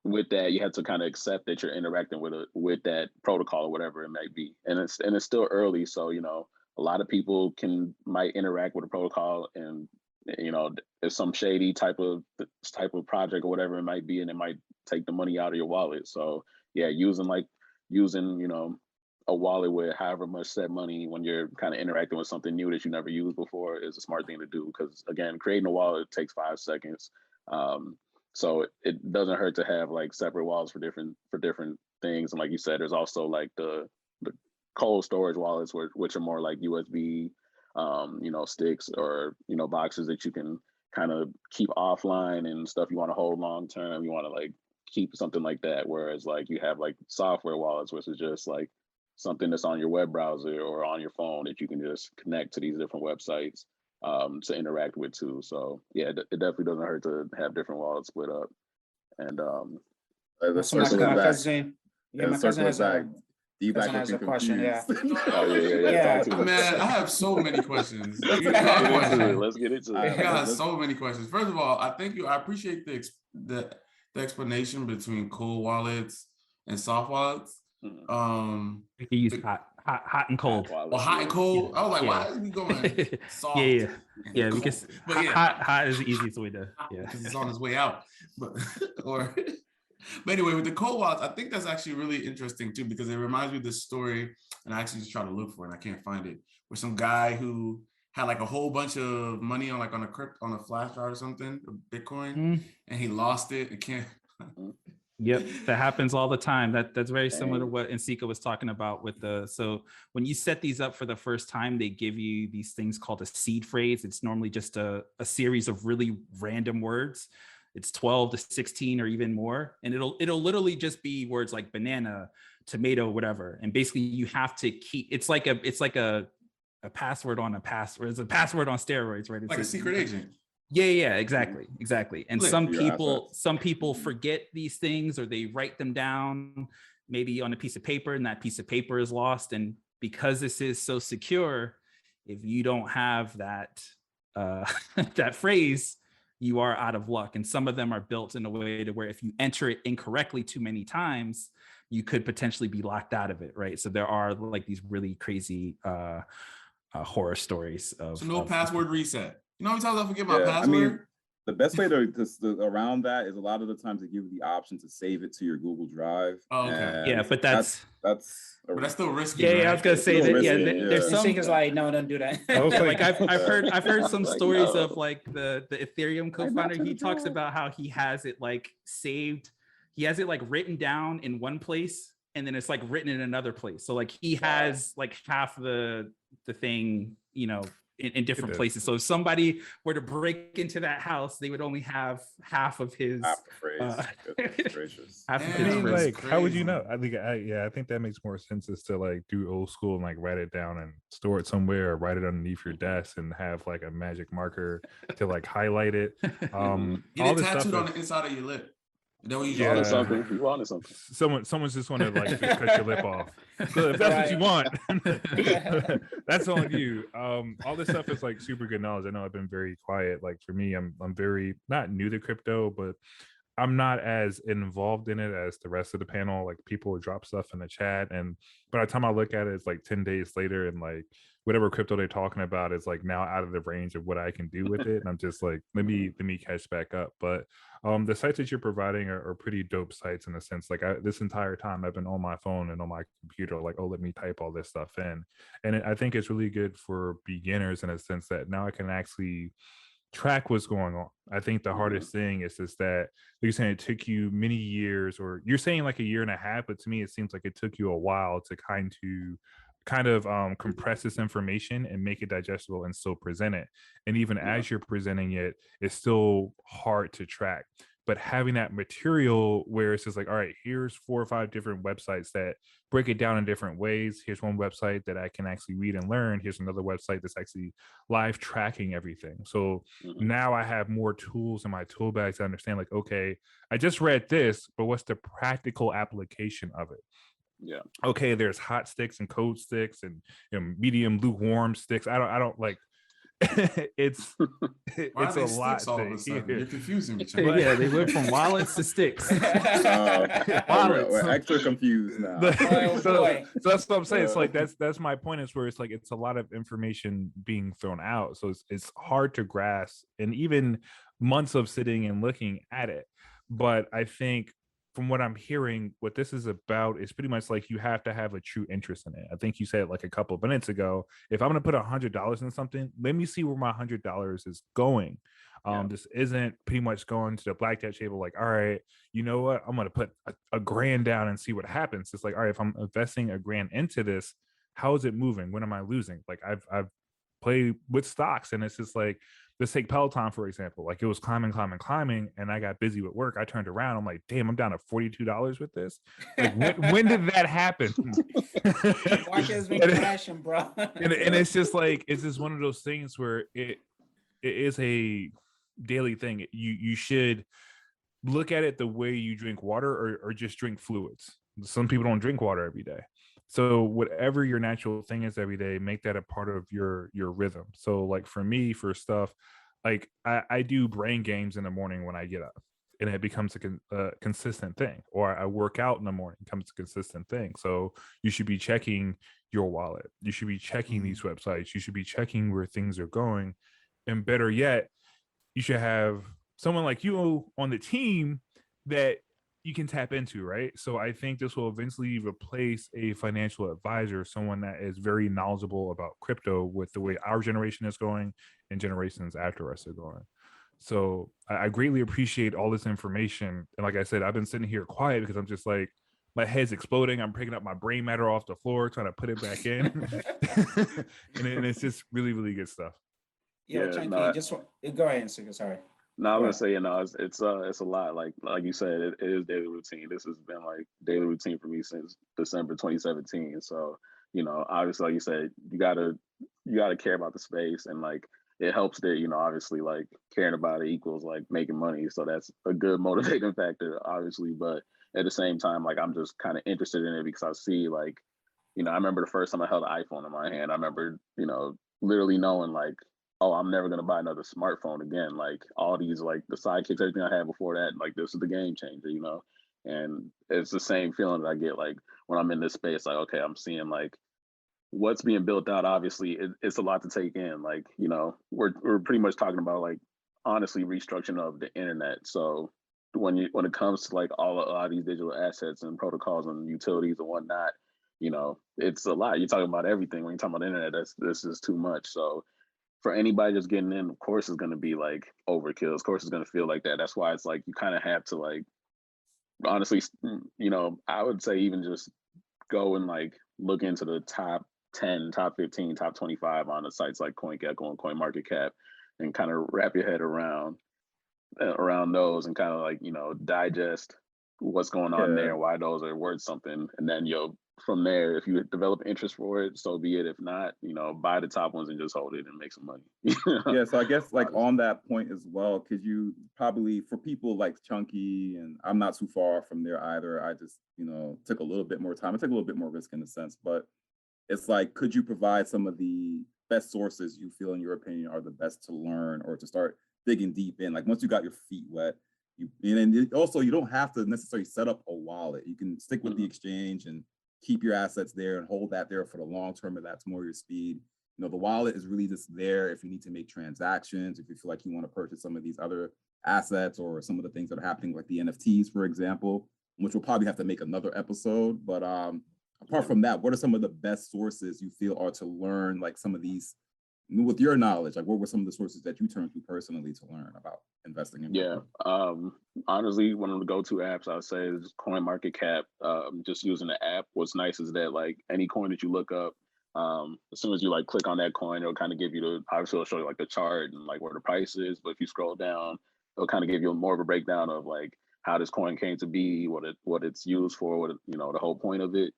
with that, you have to kind of accept that you're interacting with that protocol or whatever it may be. And it's still early. So, a lot of people might interact with a protocol, and there's some shady type of project or whatever it might be, and it might take the money out of your wallet. So yeah, using a wallet with however much set money when you're kind of interacting with something new that you never used before is a smart thing to do, because again, creating a wallet takes 5 seconds. So it doesn't hurt to have like separate wallets for different things. And like you said, there's also like the cold storage wallets, which are more like USB sticks or boxes that you can kind of keep offline and stuff you want to hold long term. You want to like keep something like that. Whereas like you have like software wallets, which is just like something that's on your web browser or on your phone that you can just connect to these different websites to interact with too. So yeah, it definitely doesn't hurt to have different wallets split up. And let's my circle it back. cousin, yeah, my cousin has a question. Yeah. Oh yeah. Man, I have so many questions. Let's get into it. I got so many questions. First of all, I appreciate the explanation between cold wallets and soft wallets. You use hot and cold. Hot and cold. I was like, why is we going soft? Yeah, because hot is the easiest way to because it's on its way out. But anyway, with the cold wallets, I think that's actually really interesting too, because it reminds me of this story, and I actually just try to look for it and I can't find it, where some guy who had like a whole bunch of money on a flash drive or something, Bitcoin, and he lost it. It can't. Yep, that happens all the time. That's very similar to what Nsikak was talking about with so when you set these up for the first time, they give you these things called a seed phrase. It's normally just a series of really random words. It's 12 to 16 or even more. And it'll literally just be words like banana, tomato, whatever. And basically you have to keep, it's like a password on a password. It's a password on steroids, right? It's like a secret agent. Yeah, exactly. And some people forget these things, or they write them down maybe on a piece of paper, and that piece of paper is lost. And because this is so secure, if you don't have that that phrase, you are out of luck. And some of them are built in a way to where if you enter it incorrectly too many times, you could potentially be locked out of it, right? So there are like these really crazy horror stories of password reset. You know how many times I forget my password? I mean, the best way to around that is a lot of the times they give you the option to save it to your Google Drive. Oh, okay. Yeah, but that's still risky. Yeah, right? I was gonna say that. There's some. Nsikak's like, no, don't do that. Like I've heard some stories of like the Ethereum co-founder. He talks about how he has it like saved. He has it like written down in one place, and then it's like written in another place. So like he has like half the thing, in different places. So if somebody were to break into that house, they would only have half of his how would you know? I think that makes more sense, is to like do old school and like write it down and store it somewhere, or write it underneath your desk and have like a magic marker to like highlight it. Get it tattooed on the inside of your lip. You wanted something. Someone's just want to like just cut your lip off. So if that's what you want, that's on you. All this stuff is like super good knowledge. I know I've been very quiet. Like for me, I'm very not new to crypto, but I'm not as involved in it as the rest of the panel. Like people drop stuff in the chat, and by the time I look at it, it's like 10 days later, and like whatever crypto they're talking about is like now out of the range of what I can do with it. And I'm just like, let me catch back up. But the sites that you're providing are pretty dope sites, in a sense. Like this entire time I've been on my phone and on my computer, like, oh, let me type all this stuff in. And I think it's really good for beginners in a sense that now I can actually track what's going on. I think the hardest thing is that you're saying it took you many years, or you're saying like a year and a half, but to me, it seems like it took you a while to kind of compress this information and make it digestible and still present it. And even as you're presenting it, it's still hard to track. But having that material where it's just like, all right, here's 4 or 5 different websites that break it down in different ways. Here's one website that I can actually read and learn. Here's another website that's actually live tracking everything. So now I have more tools in my tool bag to understand, like, okay, I just read this, but what's the practical application of it? Yeah. Okay, there's hot sticks and cold sticks and medium lukewarm sticks. I don't like it's Why are it's they a lot sticks all of to a sudden? hear. You're confusing me. But, yeah, they went from wallets to sticks. We're extra confused now. Oh, so boy. that's what I'm saying. It's like that's my point, is where it's like it's a lot of information being thrown out, so it's hard to grasp, and even months of sitting and looking at it. But I think from what I'm hearing, what this is about is pretty much like you have to have a true interest in it. I think you said like a couple of minutes ago, if I'm going to put $100 in something, let me see where my $100 is going. This isn't pretty much going to the blackjack table like, all right, you know what, I'm going to put a grand down and see what happens. It's like, all right, if I'm investing $1,000 into this, how is it moving? When am I losing? Like I've played with stocks, and it's just like, let's take Peloton, for example. Like it was climbing, and I got busy with work. I turned around. I'm like, damn, I'm down to $42 with this. Like, when did that happen? Market has been crashing, bro. and it's just like, it's just one of those things where it is a daily thing. You should look at it the way you drink water, or just drink fluids. Some people don't drink water every day. So whatever your natural thing is every day, make that a part of your rhythm. So like for me, for stuff, like I do brain games in the morning when I get up, and it becomes a consistent thing. Or I work out in the morning, becomes a consistent thing. So you should be checking your wallet. You should be checking these websites. You should be checking where things are going. And better yet, you should have someone like you on the team that you can tap into, right? So I think this will eventually replace a financial advisor, someone that is very knowledgeable about crypto, with the way our generation is going and generations after us are going. So I greatly appreciate all this information. And like I said, I've been sitting here quiet because I'm just like, my head's exploding. I'm picking up my brain matter off the floor, trying to put it back in. and it's just really, really good stuff. Chunky, go ahead, Nsikak, sorry. No, I'm gonna say, it's a lot. Like you said, it is daily routine. This has been like daily routine for me since December 2017. So, obviously, like you said, you gotta care about the space, and like it helps that, obviously, like caring about it equals like making money. So that's a good motivating factor, obviously. But at the same time, like I'm just kind of interested in it because I see like, I remember the first time I held an iPhone in my hand. I remember, literally knowing like, oh, I'm never gonna buy another smartphone again. Like all these, like the sidekicks, everything I had before that, like this is the game changer, And it's the same feeling that I get like when I'm in this space. Like, okay, I'm seeing like what's being built out. Obviously, it's a lot to take in. Like, we're pretty much talking about like honestly restructuring of the internet. So when it comes to like all of these digital assets and protocols and utilities and whatnot, it's a lot. You're talking about everything. When you're talking about the internet, this is too much. So for anybody just getting in, of course, it's going to be like overkill. Of course, it's going to feel like that. That's why it's like you kind of have to like, honestly, I would say even just go and like look into the top 10, top 15, top 25 on the sites like CoinGecko and CoinMarketCap, and kind of wrap your head around those and kind of like, digest what's going on there, why those are worth something, and then from there, if you develop interest for it, so be it. If not, buy the top ones and just hold it and make some money. Yeah, so I guess like on that point as well, because you probably, for people like Chunky, and I'm not too far from there either, I just, took a little bit more time. I took a little bit more risk in a sense, but it's like, could you provide some of the best sources you feel, in your opinion, are the best to learn or to start digging deep in? Like once you got your feet wet, and also you don't have to necessarily set up a wallet. You can stick with the exchange and keep your assets there and hold that there for the long term, if that's more your speed. The wallet is really just there if you need to make transactions, if you feel like you want to purchase some of these other assets or some of the things that are happening, like the NFTs, for example, which we'll probably have to make another episode. But apart from that, what are some of the best sources you feel are to learn like some of these, with your knowledge? Like what were some of the sources that you turned to personally to learn about investing in Bitcoin? Honestly, one of the go-to apps I would say is CoinMarketCap. Just using the app, what's nice is that like any coin that you look up, as soon as you like click on that coin, it'll kind of give you obviously it'll show you like the chart and like where the price is, but if you scroll down, it'll kind of give you more of a breakdown of like how this coin came to be, what it's used for, the whole point of it.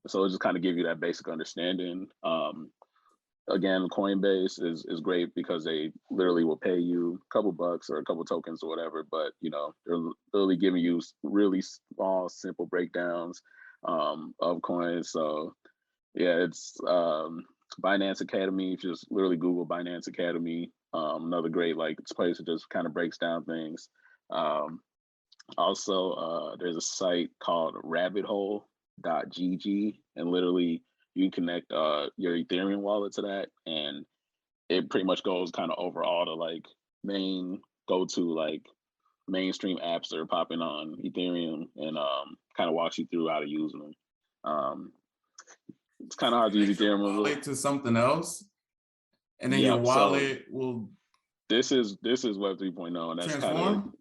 So it'll just kind of give you that basic understanding. Again, Coinbase is great because they literally will pay you a couple bucks or a couple tokens or whatever, but they're literally giving you really small, simple breakdowns of coins. So yeah, it's Binance Academy. If you just literally Google Binance Academy, another great like place that just kind of breaks down things. Also, there's a site called rabbithole.gg, and literally you can connect your Ethereum wallet to that, and it pretty much goes kind of over all the like main go-to like mainstream apps that are popping on Ethereum, and kind of walks you through how to use them. It's kind of hard to use Ethereum wallet to something else, and then your wallet will. This is Web 3.0, and that's kind of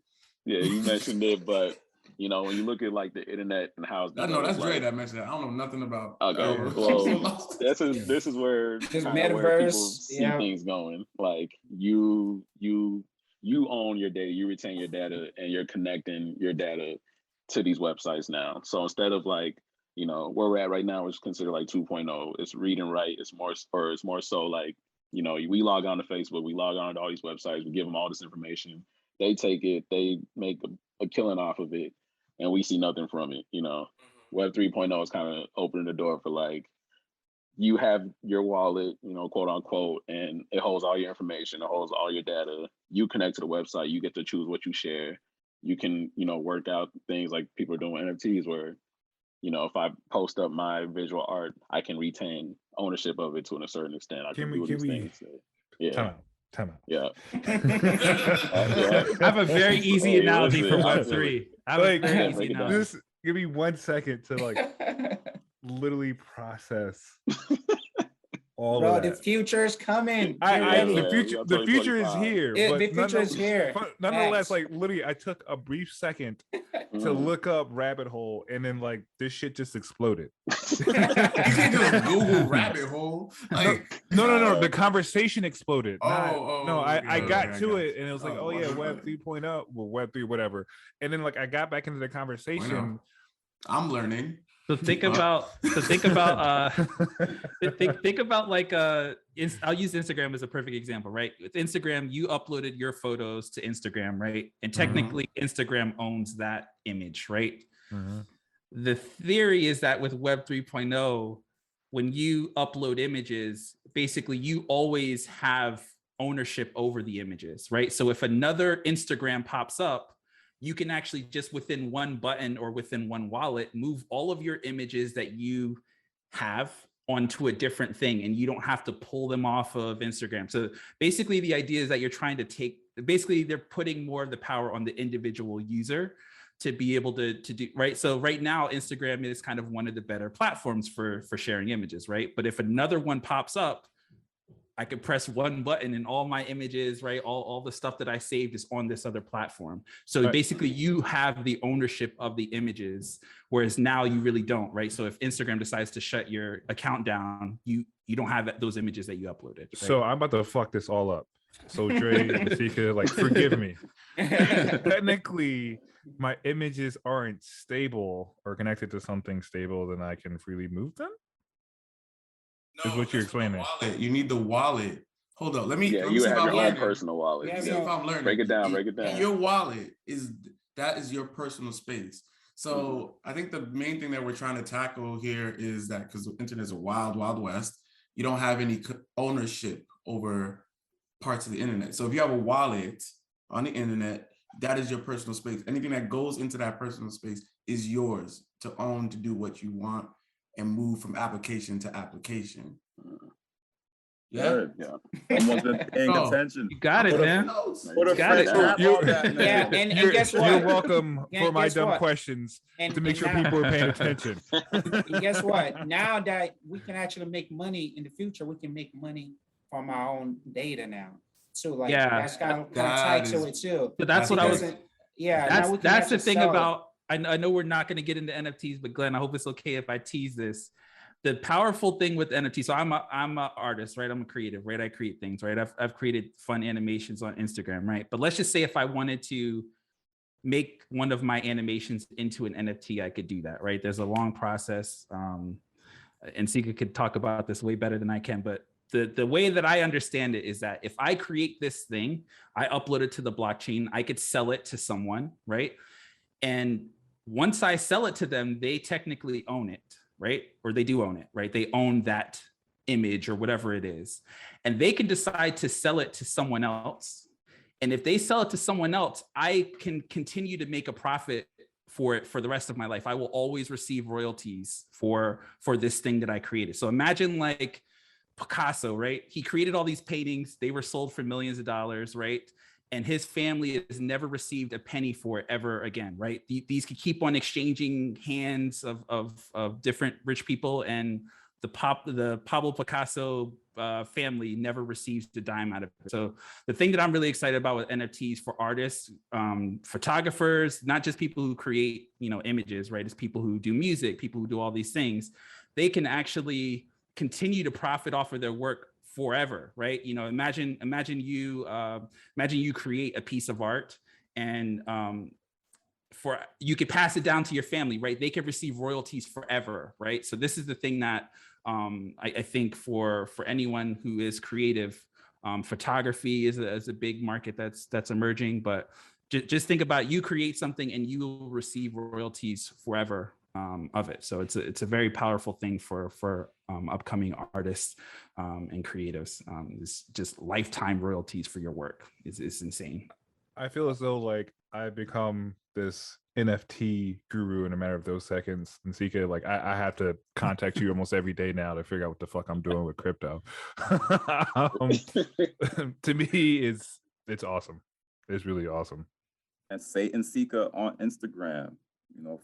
you mentioned it, but you know when you look at like the internet and how it's no, that's great. I mentioned that. I don't know nothing about. Okay, well, this is where people see things going. Like you own your data, you retain your data, and you're connecting your data to these websites now. So instead of like, you know, where we're at right now is considered like 2.0. It's read and write. It's more so like, you know, we log on to Facebook, we log on to all these websites, we give them all this information. They take it, they make a killing off of it, and we see nothing from it. You know, Web 3.0 is kind of opening the door for like, you have your wallet, you know, quote unquote, and it holds all your information, it holds all your data. You connect to the website, you get to choose what you share. You can, you know, work out things like people are doing with NFTs where, you know, if I post up my visual art, I can retain ownership of it to a certain extent. I can do these things. Time out. Yeah. I have a very easy analogy for Web3. Just give me 1 second to like literally process all of that. The future is coming. The future is here. The future is here. Nonetheless, like literally, I took a brief second to look up rabbit hole, and then like this shit just exploded. You can just Google rabbit hole. Like, no. The conversation exploded. I got to it, and it was like, Web 3.0, well, Web 3, whatever. And then like I got back into the conversation. I'm learning. So think about like I'll use Instagram as a perfect example, right? With Instagram, you uploaded your photos to Instagram, right? And technically Instagram owns that image, right? The theory is that with Web 3.0, when you upload images, basically you always have ownership over the images, right? So if another Instagram pops up, you can actually just within one button or within one wallet, move all of your images that you have onto a different thing, and you don't have to pull them off of Instagram. So basically the idea is that you're trying to they're putting more of the power on the individual user to be able to do, right? So right now, Instagram is kind of one of the better platforms for sharing images, right? But if another one pops up, I could press one button and all my images, right? All the stuff that I saved is on this other platform. So basically you have the ownership of the images, whereas now you really don't, right? So if Instagram decides to shut your account down, you don't have those images that you uploaded. Right? So I'm about to fuck this all up. So Dre, Nsikak, like forgive me. Technically, my images aren't stable or connected to something stable, then I can freely move them? Is what you're explaining. You need the wallet. Hold up. Let me you have your own personal wallet. See if I'm learning. Break it down. Your wallet is your personal space. So I think the main thing that we're trying to tackle here is that because the internet is a wild, wild west, you don't have any ownership over parts of the internet. So if you have a wallet on the internet, that is your personal space. Anything that goes into that personal space is yours to own, to do what you want, and move from application to application. Yeah. Almost paying attention. You got it, man. You got it. And guess what? You're welcome for my dumb questions to make sure people are paying attention. And guess what? Now that we can actually make money in the future, we can make money from our own data now. So like that's kind of tied to it too. But that's what I was. That's the thing about. I know we're not going to get into NFTs, but Glenn, I hope it's okay if I tease this. The powerful thing with NFTs, so I'm an artist, right? I'm a creative, right? I create things, right? I've created fun animations on Instagram, right? But let's just say if I wanted to make one of my animations into an NFT, I could do that, right? There's a long process. And Nsikak could talk about this way better than I can, but the way that I understand it is that if I create this thing, I upload it to the blockchain, I could sell it to someone, right? And once I sell it to them, they technically own it, right? Or they do own it, right? They own that image or whatever it is, and they can decide to sell it to someone else. And if they sell it to someone else, I can continue to make a profit for it for the rest of my life. I will always receive royalties for this thing that I created. So imagine like Picasso, right? He created all these paintings. They were sold for millions of dollars, right? And his family has never received a penny for it ever again, right? These could keep on exchanging hands of different rich people, and the Pablo Picasso family never receives a dime out of it. So the thing that I'm really excited about with NFTs for artists, photographers, not just people who create, images, right? It's people who do music, people who do all these things. They can actually continue to profit off of their work forever, right? Imagine you create a piece of art, and you could pass it down to your family, right? They could receive royalties forever, right? So this is the thing that I think for anyone who is creative, photography is a big market that's emerging. But just think about, you create something and you will receive royalties forever of it. So it's a very powerful thing for upcoming artists and creatives. It's just lifetime royalties for your work is insane. I feel as though like I've become this NFT guru in a matter of those seconds. And Nsikak, like I have to contact you almost every day now to figure out what the fuck I'm doing with crypto. To me, it's awesome. It's really awesome. And say Nsikak on Instagram.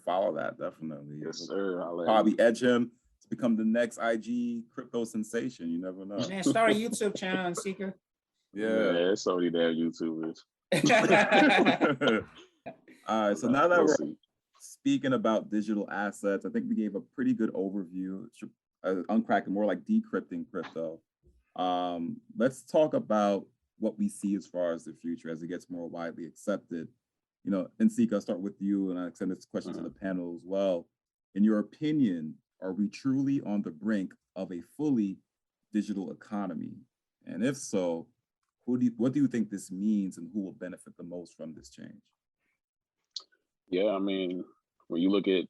Follow that definitely. Yes, sir. Probably edge him to become the next IG crypto sensation. You never know. Man, start a YouTube channel, Nsikak. Yeah, there's so many damn YouTubers. All right, so now that we're speaking about digital assets, I think we gave a pretty good overview, uncracking more like decrypting crypto. Let's talk about what we see as far as the future as it gets more widely accepted. Nsikak, I'll start with you, and I extend this question to the panel as well. In your opinion, are we truly on the brink of a fully digital economy? And if so, what do you think this means, and who will benefit the most from this change? Yeah, I mean, when you look at,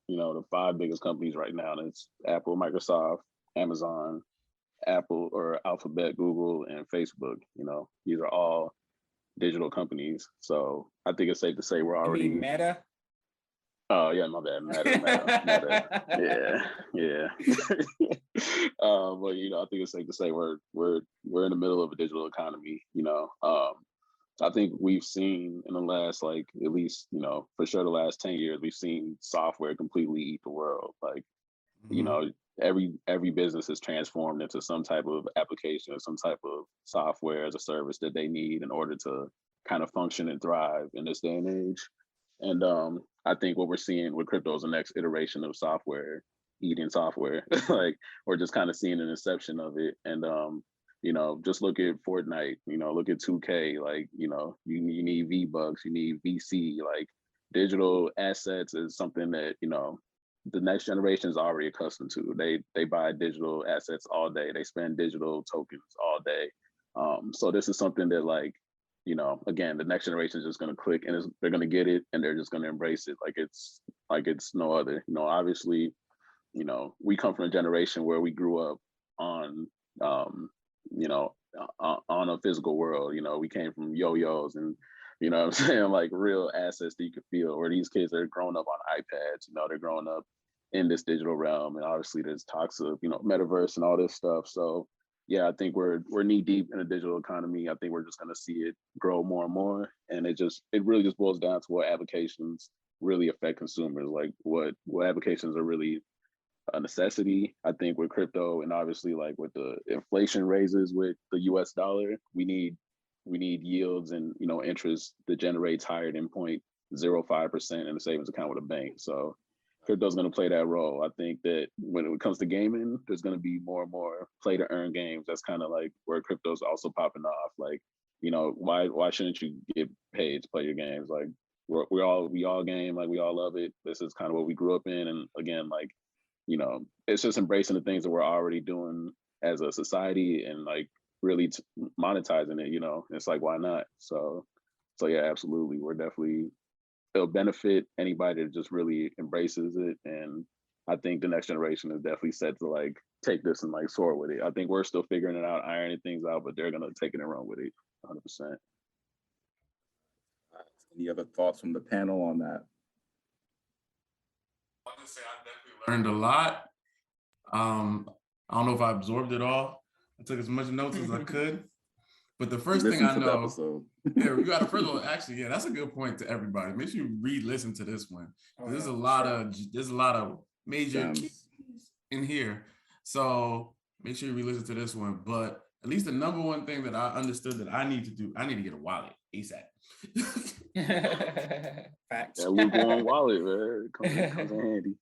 the 5 biggest companies right now, and it's Apple, Microsoft, Amazon, Apple or Alphabet, Google, and Facebook, these are all digital companies. So I think it's safe to say we're already Meta. Oh yeah, my bad. Meta. Yeah. But I think it's safe to say we're in the middle of a digital economy. I think we've seen in the last, like, at least, for sure the last 10 years, we've seen software completely eat the world. Like, every business is transformed into some type of application or some type of software as a service that they need in order to kind of function and thrive in this day and age. And I think what we're seeing with crypto is the next iteration of software eating software. Like, we're just kind of seeing an inception of it. And just look at Fortnite, look at 2K, like, you need V-Bucks, you need VC, like, digital assets is something that, the next generation is already accustomed to. They buy digital assets all day. They spend digital tokens all day. So this is something that, like, again, the next generation is just going to click, and they're going to get it, and they're just going to embrace it like it's no other. Obviously, we come from a generation where we grew up on on a physical world. We came from yo-yos and, what I'm saying, like, real assets that you could feel, where these kids are growing up on iPads, they're growing up in this digital realm. And obviously there's talks of, metaverse and all this stuff. So yeah, I think we're knee deep in a digital economy. I think we're just going to see it grow more and more. And it really just boils down to what applications really affect consumers, like what applications are really a necessity. I think with crypto, and obviously, like, with the inflation raises with the US dollar, we need yields and, interest that generates higher than 0.05% in a savings account with a bank. So crypto's going to play that role. I think that when it comes to gaming, there's going to be more and more play to earn games. That's kind of like where crypto's also popping off. Like, why shouldn't you get paid to play your games? Like, we all game, like, we all love it. This is kind of what we grew up in. And again, like, it's just embracing the things that we're already doing as a society and, like, really monetizing it. It's like, why not? So yeah, absolutely. It'll benefit anybody that just really embraces it. And I think the next generation is definitely set to, like, take this and like soar with it. I think we're still figuring it out, ironing things out, but they're gonna take it and run with it 100%. Any other thoughts from the panel on that? I'll just say I definitely learned a lot. I don't know if I absorbed it all. I took as much notes as I could. But the first thing I know, yeah, we got to first of all, actually, yeah, that's a good point to everybody. Make sure you re-listen to this one. There's a lot of major keys in here. So make sure you re-listen to this one. But at least the number one thing that I understood that I need to do, I need to get a wallet ASAP. Facts. That Luke Gwan wallet, man, comes in handy.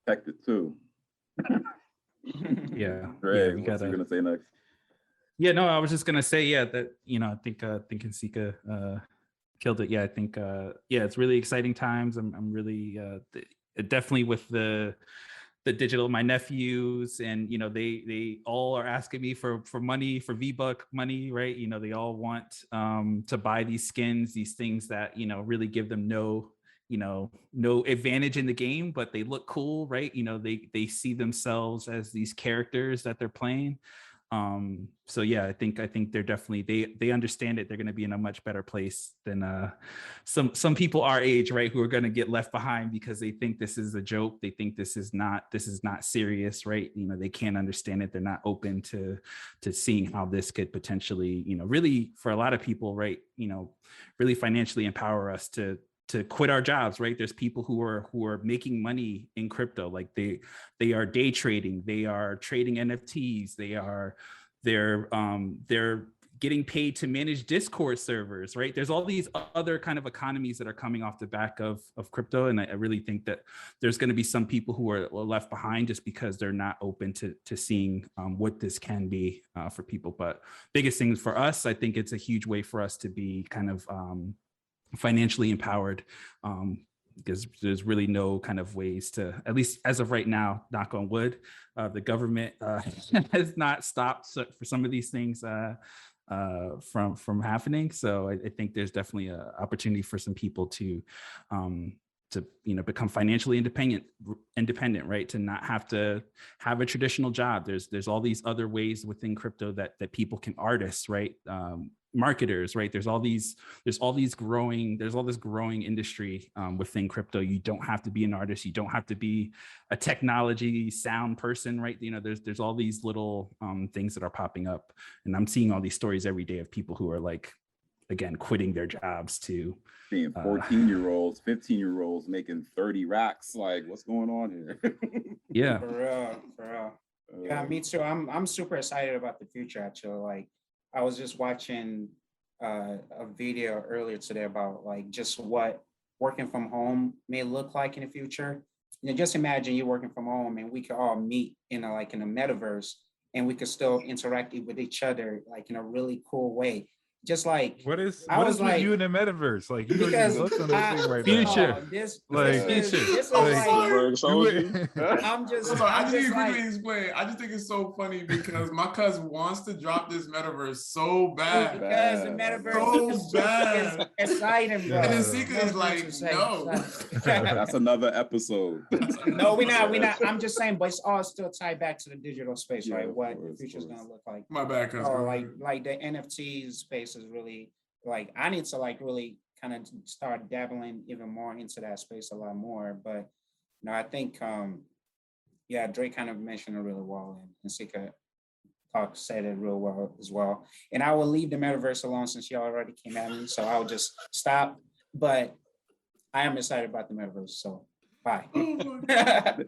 Protect it too. Yeah. Greg, yeah, we what's you gonna say next? Yeah, no, I was just gonna say, yeah, that I think Nsikak killed it. Yeah, I think it's really exciting times. I'm really definitely with the digital, my nephews, and they all are asking me for money, for V-Buck money, right? They all want to buy these skins, these things that really give them no advantage in the game, but they look cool, right? They see themselves as these characters that they're playing. So yeah, I think they're definitely, they understand it. They're going to be in a much better place than some people our age, right, who are going to get left behind because they think this is a joke. They think this is not serious, right? They can't understand it. They're not open to seeing how this could potentially, really for a lot of people, right, really financially empower us to quit our jobs, right? There's people who are making money in crypto, like they are day trading, they are trading NFTs, they're getting paid to manage Discord servers, right? There's all these other kind of economies that are coming off the back of crypto, and I really think that there's going to be some people who are left behind just because they're not open to seeing what this can be for people. But biggest thing for us, I think it's a huge way for us to be kind of financially empowered, because there's really no kind of ways to, at least as of right now, knock on wood, the government has not stopped for some of these things from happening. So I think there's definitely an opportunity for some people to become financially independent, right? To not have to have a traditional job. There's all these other ways within crypto that people can, artists, right? Marketers, right? There's all this growing industry within crypto. You don't have to be an artist. You don't have to be a technology sound person, right? There's all these little things that are popping up, and I'm seeing all these stories every day of people who are like, again, quitting their jobs to being 14-year-olds, 15-year-olds making 30 racks. Like, what's going on here? Yeah, for real. Yeah, me too. I'm super excited about the future. Actually, like, I was just watching a video earlier today about like just what working from home may look like in the future. Just imagine you working from home and we could all meet in a metaverse, and we could still interact with each other like in a really cool way. Just like what is with you in the metaverse? Like, you because look on this thing right future. now. This Is I'm just. I just need to quickly explain. I just think it's so funny because my cousin wants to drop this metaverse so bad. Because the metaverse is exciting, bro. And then Nsikak is like, no. That's another episode. No, we're not. I'm just saying, but it's all still tied back to the digital space, right? What the future is gonna look like. My bad, cousin. Or like the NFT space is really like, I need to like really kind of start dabbling even more into that space a lot more. But I think Drake kind of mentioned it really well, and Nsikak said it real well as well. And I will leave the metaverse alone since you already came at me, so I'll just stop. But I am excited about the metaverse, so bye.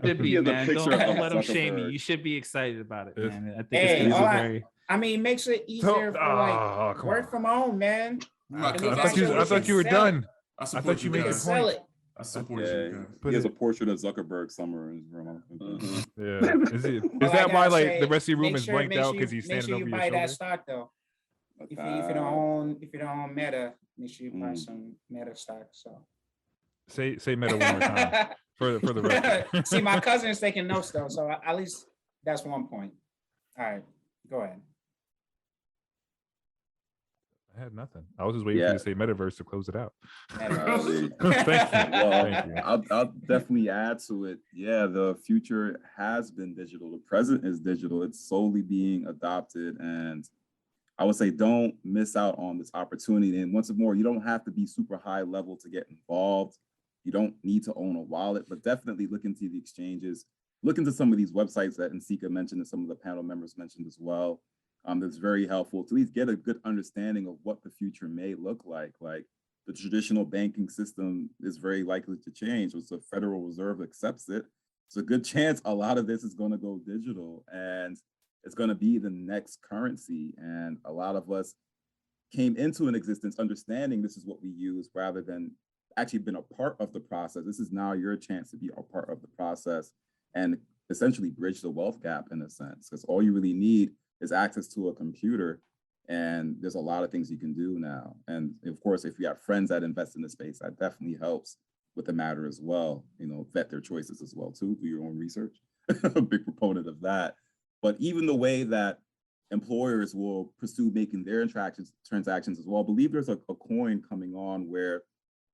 Should be, man. Don't let them shame you. You should be excited about it, man. I think it makes it easier for work from home, man. I thought you were done. I thought you made a point. I support you. He has a portrait of Zuckerberg somewhere in his room. Yeah. Is that why like the rest of your room is blanked out because he's standing over your shoulder? Make sure you buy that stock though. If you don't own Meta, make sure you buy some Meta stock. So say Meta one more time for the record. See, my cousin is taking notes though, so at least that's one point. All right, go ahead. I had nothing. I was just waiting for you to say metaverse to close it out. Thank you. Well, I'll definitely add to it. Yeah, the future has been digital. The present is digital. It's slowly being adopted. And I would say don't miss out on this opportunity. And once more, you don't have to be super high level to get involved. You don't need to own a wallet, but definitely look into the exchanges. Look into some of these websites that Nsikak mentioned and some of the panel members mentioned as well. That's very helpful to at least get a good understanding of what the future may look like. Like the traditional banking system is very likely to change. Once the Federal Reserve accepts it, it's a good chance a lot of this is going to go digital and it's going to be the next currency. And a lot of us came into an existence understanding this is what we use rather than actually been a part of the process. This is now your chance to be a part of the process and essentially bridge the wealth gap in a sense, because all you really need is access to a computer, and there's a lot of things you can do now. And of course, if you have friends that invest in the space, that definitely helps with the matter as well. You know, vet their choices as well too, do your own research. A big proponent of that. But even the way that employers will pursue making their transactions as well, I believe there's a coin coming on where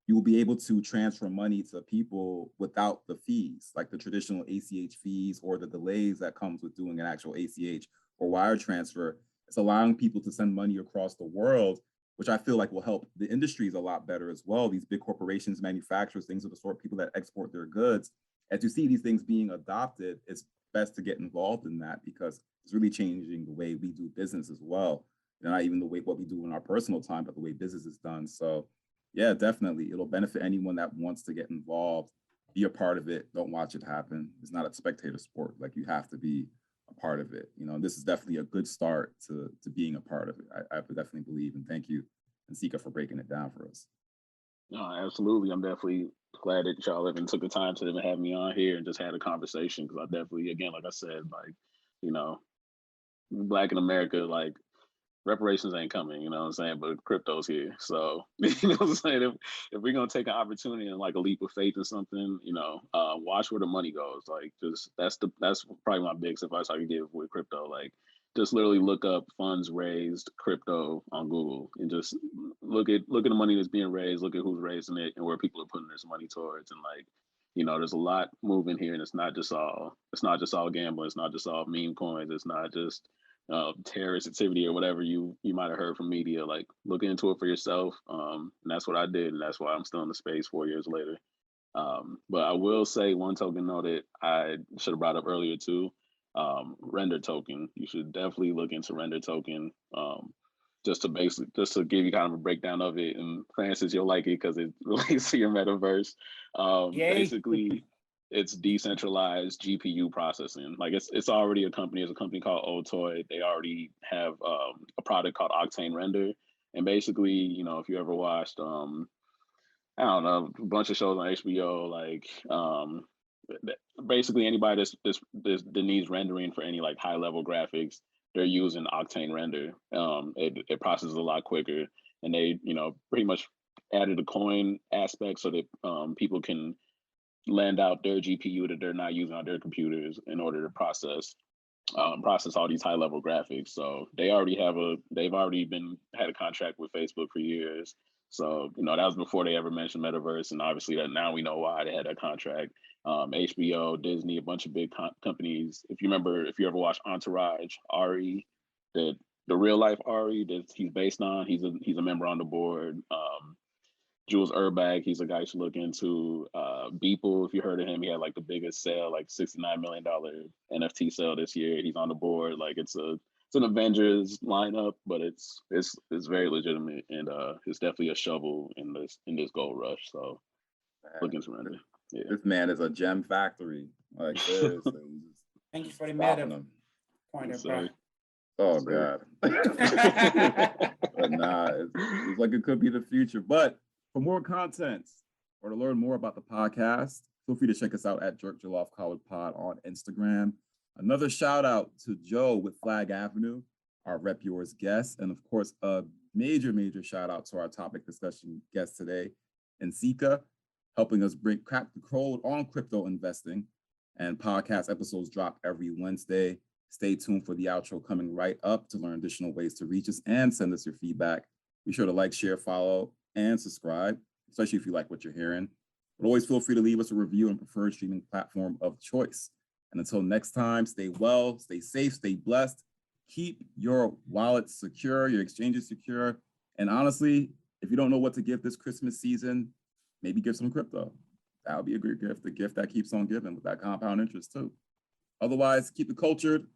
you will be able to transfer money to people without the fees, like the traditional ACH fees or the delays that comes with doing an actual ACH or wire transfer. It's allowing people to send money across the world, which I feel like will help the industries a lot better as well. These big corporations, manufacturers, things of the sort, people that export their goods. As you see these things being adopted, it's best to get involved in that because it's really changing the way we do business as well. And not even the way what we do in our personal time, but the way business is done. So yeah, definitely. It'll benefit anyone that wants to get involved, be a part of it. Don't watch it happen. It's not a spectator sport. Like you have to be a part of it. You know, this is definitely a good start to being a part of it. I definitely believe, and thank you, Nsikak, for breaking it down for us. No, absolutely. I'm definitely glad that y'all even took the time to even have me on here and just had a conversation because I definitely, again, like I said, like, you know, Black in America, like reparations ain't coming, you know what I'm saying? But crypto's here. So, you know what I'm saying? If we're going to take an opportunity and like a leap of faith or something, you know, watch where the money goes. Like just, that's probably my biggest advice I could give with crypto. Like just literally look up funds raised crypto on Google and just look at the money that's being raised, look at who's raising it and where people are putting this money towards. And like, you know, there's a lot moving here and it's not just all gambling. It's not just all meme coins. It's not just terrorist activity or whatever you might have heard from media. Like look into it for yourself, and that's what I did, and that's why I'm still in the space 4 years later. But I will say one token note that I should have brought up earlier too, render token. You should definitely look into render token, just to give you kind of a breakdown of it. And Francis, you'll like it because it relates to your metaverse. Basically it's decentralized GPU processing. Like it's already a company. There's a company called Otoy. They already have a product called Octane Render. And basically, you know, if you ever watched, I don't know, a bunch of shows on HBO, like basically anybody that needs rendering for any like high level graphics, they're using Octane Render. It processes a lot quicker, and they, you know, pretty much added a coin aspect so that people can lend out their GPU that they're not using on their computers in order to process all these high level graphics. So they've already had a contract with Facebook for years. So, you know, that was before they ever mentioned metaverse. And obviously that now we know why they had that contract. HBO, Disney, a bunch of big companies. If you ever watched Entourage, Ari, the real life Ari that he's based on, he's a member on the board. Jules Urbach, he's a guy you should look into. Beeple, if you heard of him, he had like the biggest sale, like $69 million NFT sale this year. He's on the board. Like it's an Avengers lineup, but it's very legitimate, and it's definitely a shovel in this gold rush. So look into Render. Yeah. This man is a gem factory. Like this. Thank you for the meta pointer, bro. Oh God. But nah, it's like it could be the future. But for more content or to learn more about the podcast, feel free to check us out at Jerk Jollof College Pod on Instagram. Another shout out to Joe with Flag Avenue, our Rep Yours guest. And of course, a major shout out to our topic discussion guest today, Nsikak, helping us crack the code on crypto investing. And podcast episodes drop every Wednesday. Stay tuned for the outro coming right up to learn additional ways to reach us and send us your feedback. Be sure to like, share, follow, and subscribe, especially if you like what you're hearing. But always feel free to leave us a review on preferred streaming platform of choice. And until next time, stay well, stay safe, stay blessed. Keep your wallet secure, your exchanges secure. And honestly, if you don't know what to give this Christmas season, maybe give some crypto. That would be a great gift, the gift that keeps on giving with that compound interest too. Otherwise, keep it cultured.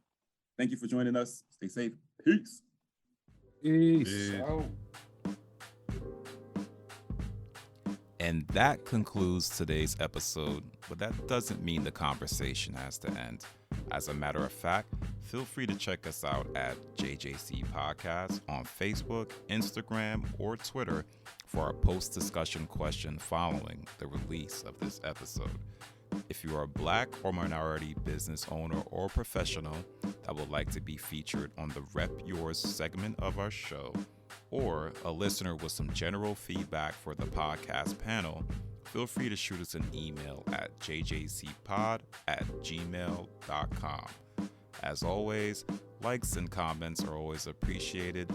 Thank you for joining us. Stay safe. Peace. Peace. And that concludes today's episode, but that doesn't mean the conversation has to end. As a matter of fact, feel free to check us out at JJC Podcast on Facebook, Instagram, or Twitter for our post-discussion question following the release of this episode. If you are a Black or minority business owner or professional that would like to be featured on the Rep Yours segment of our show, or a listener with some general feedback for the podcast panel, feel free to shoot us an email at jjcpod@gmail.com. As always, likes and comments are always appreciated.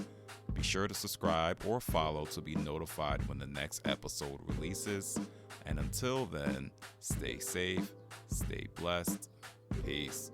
Be sure to subscribe or follow to be notified when the next episode releases. And until then, stay safe, stay blessed. Peace.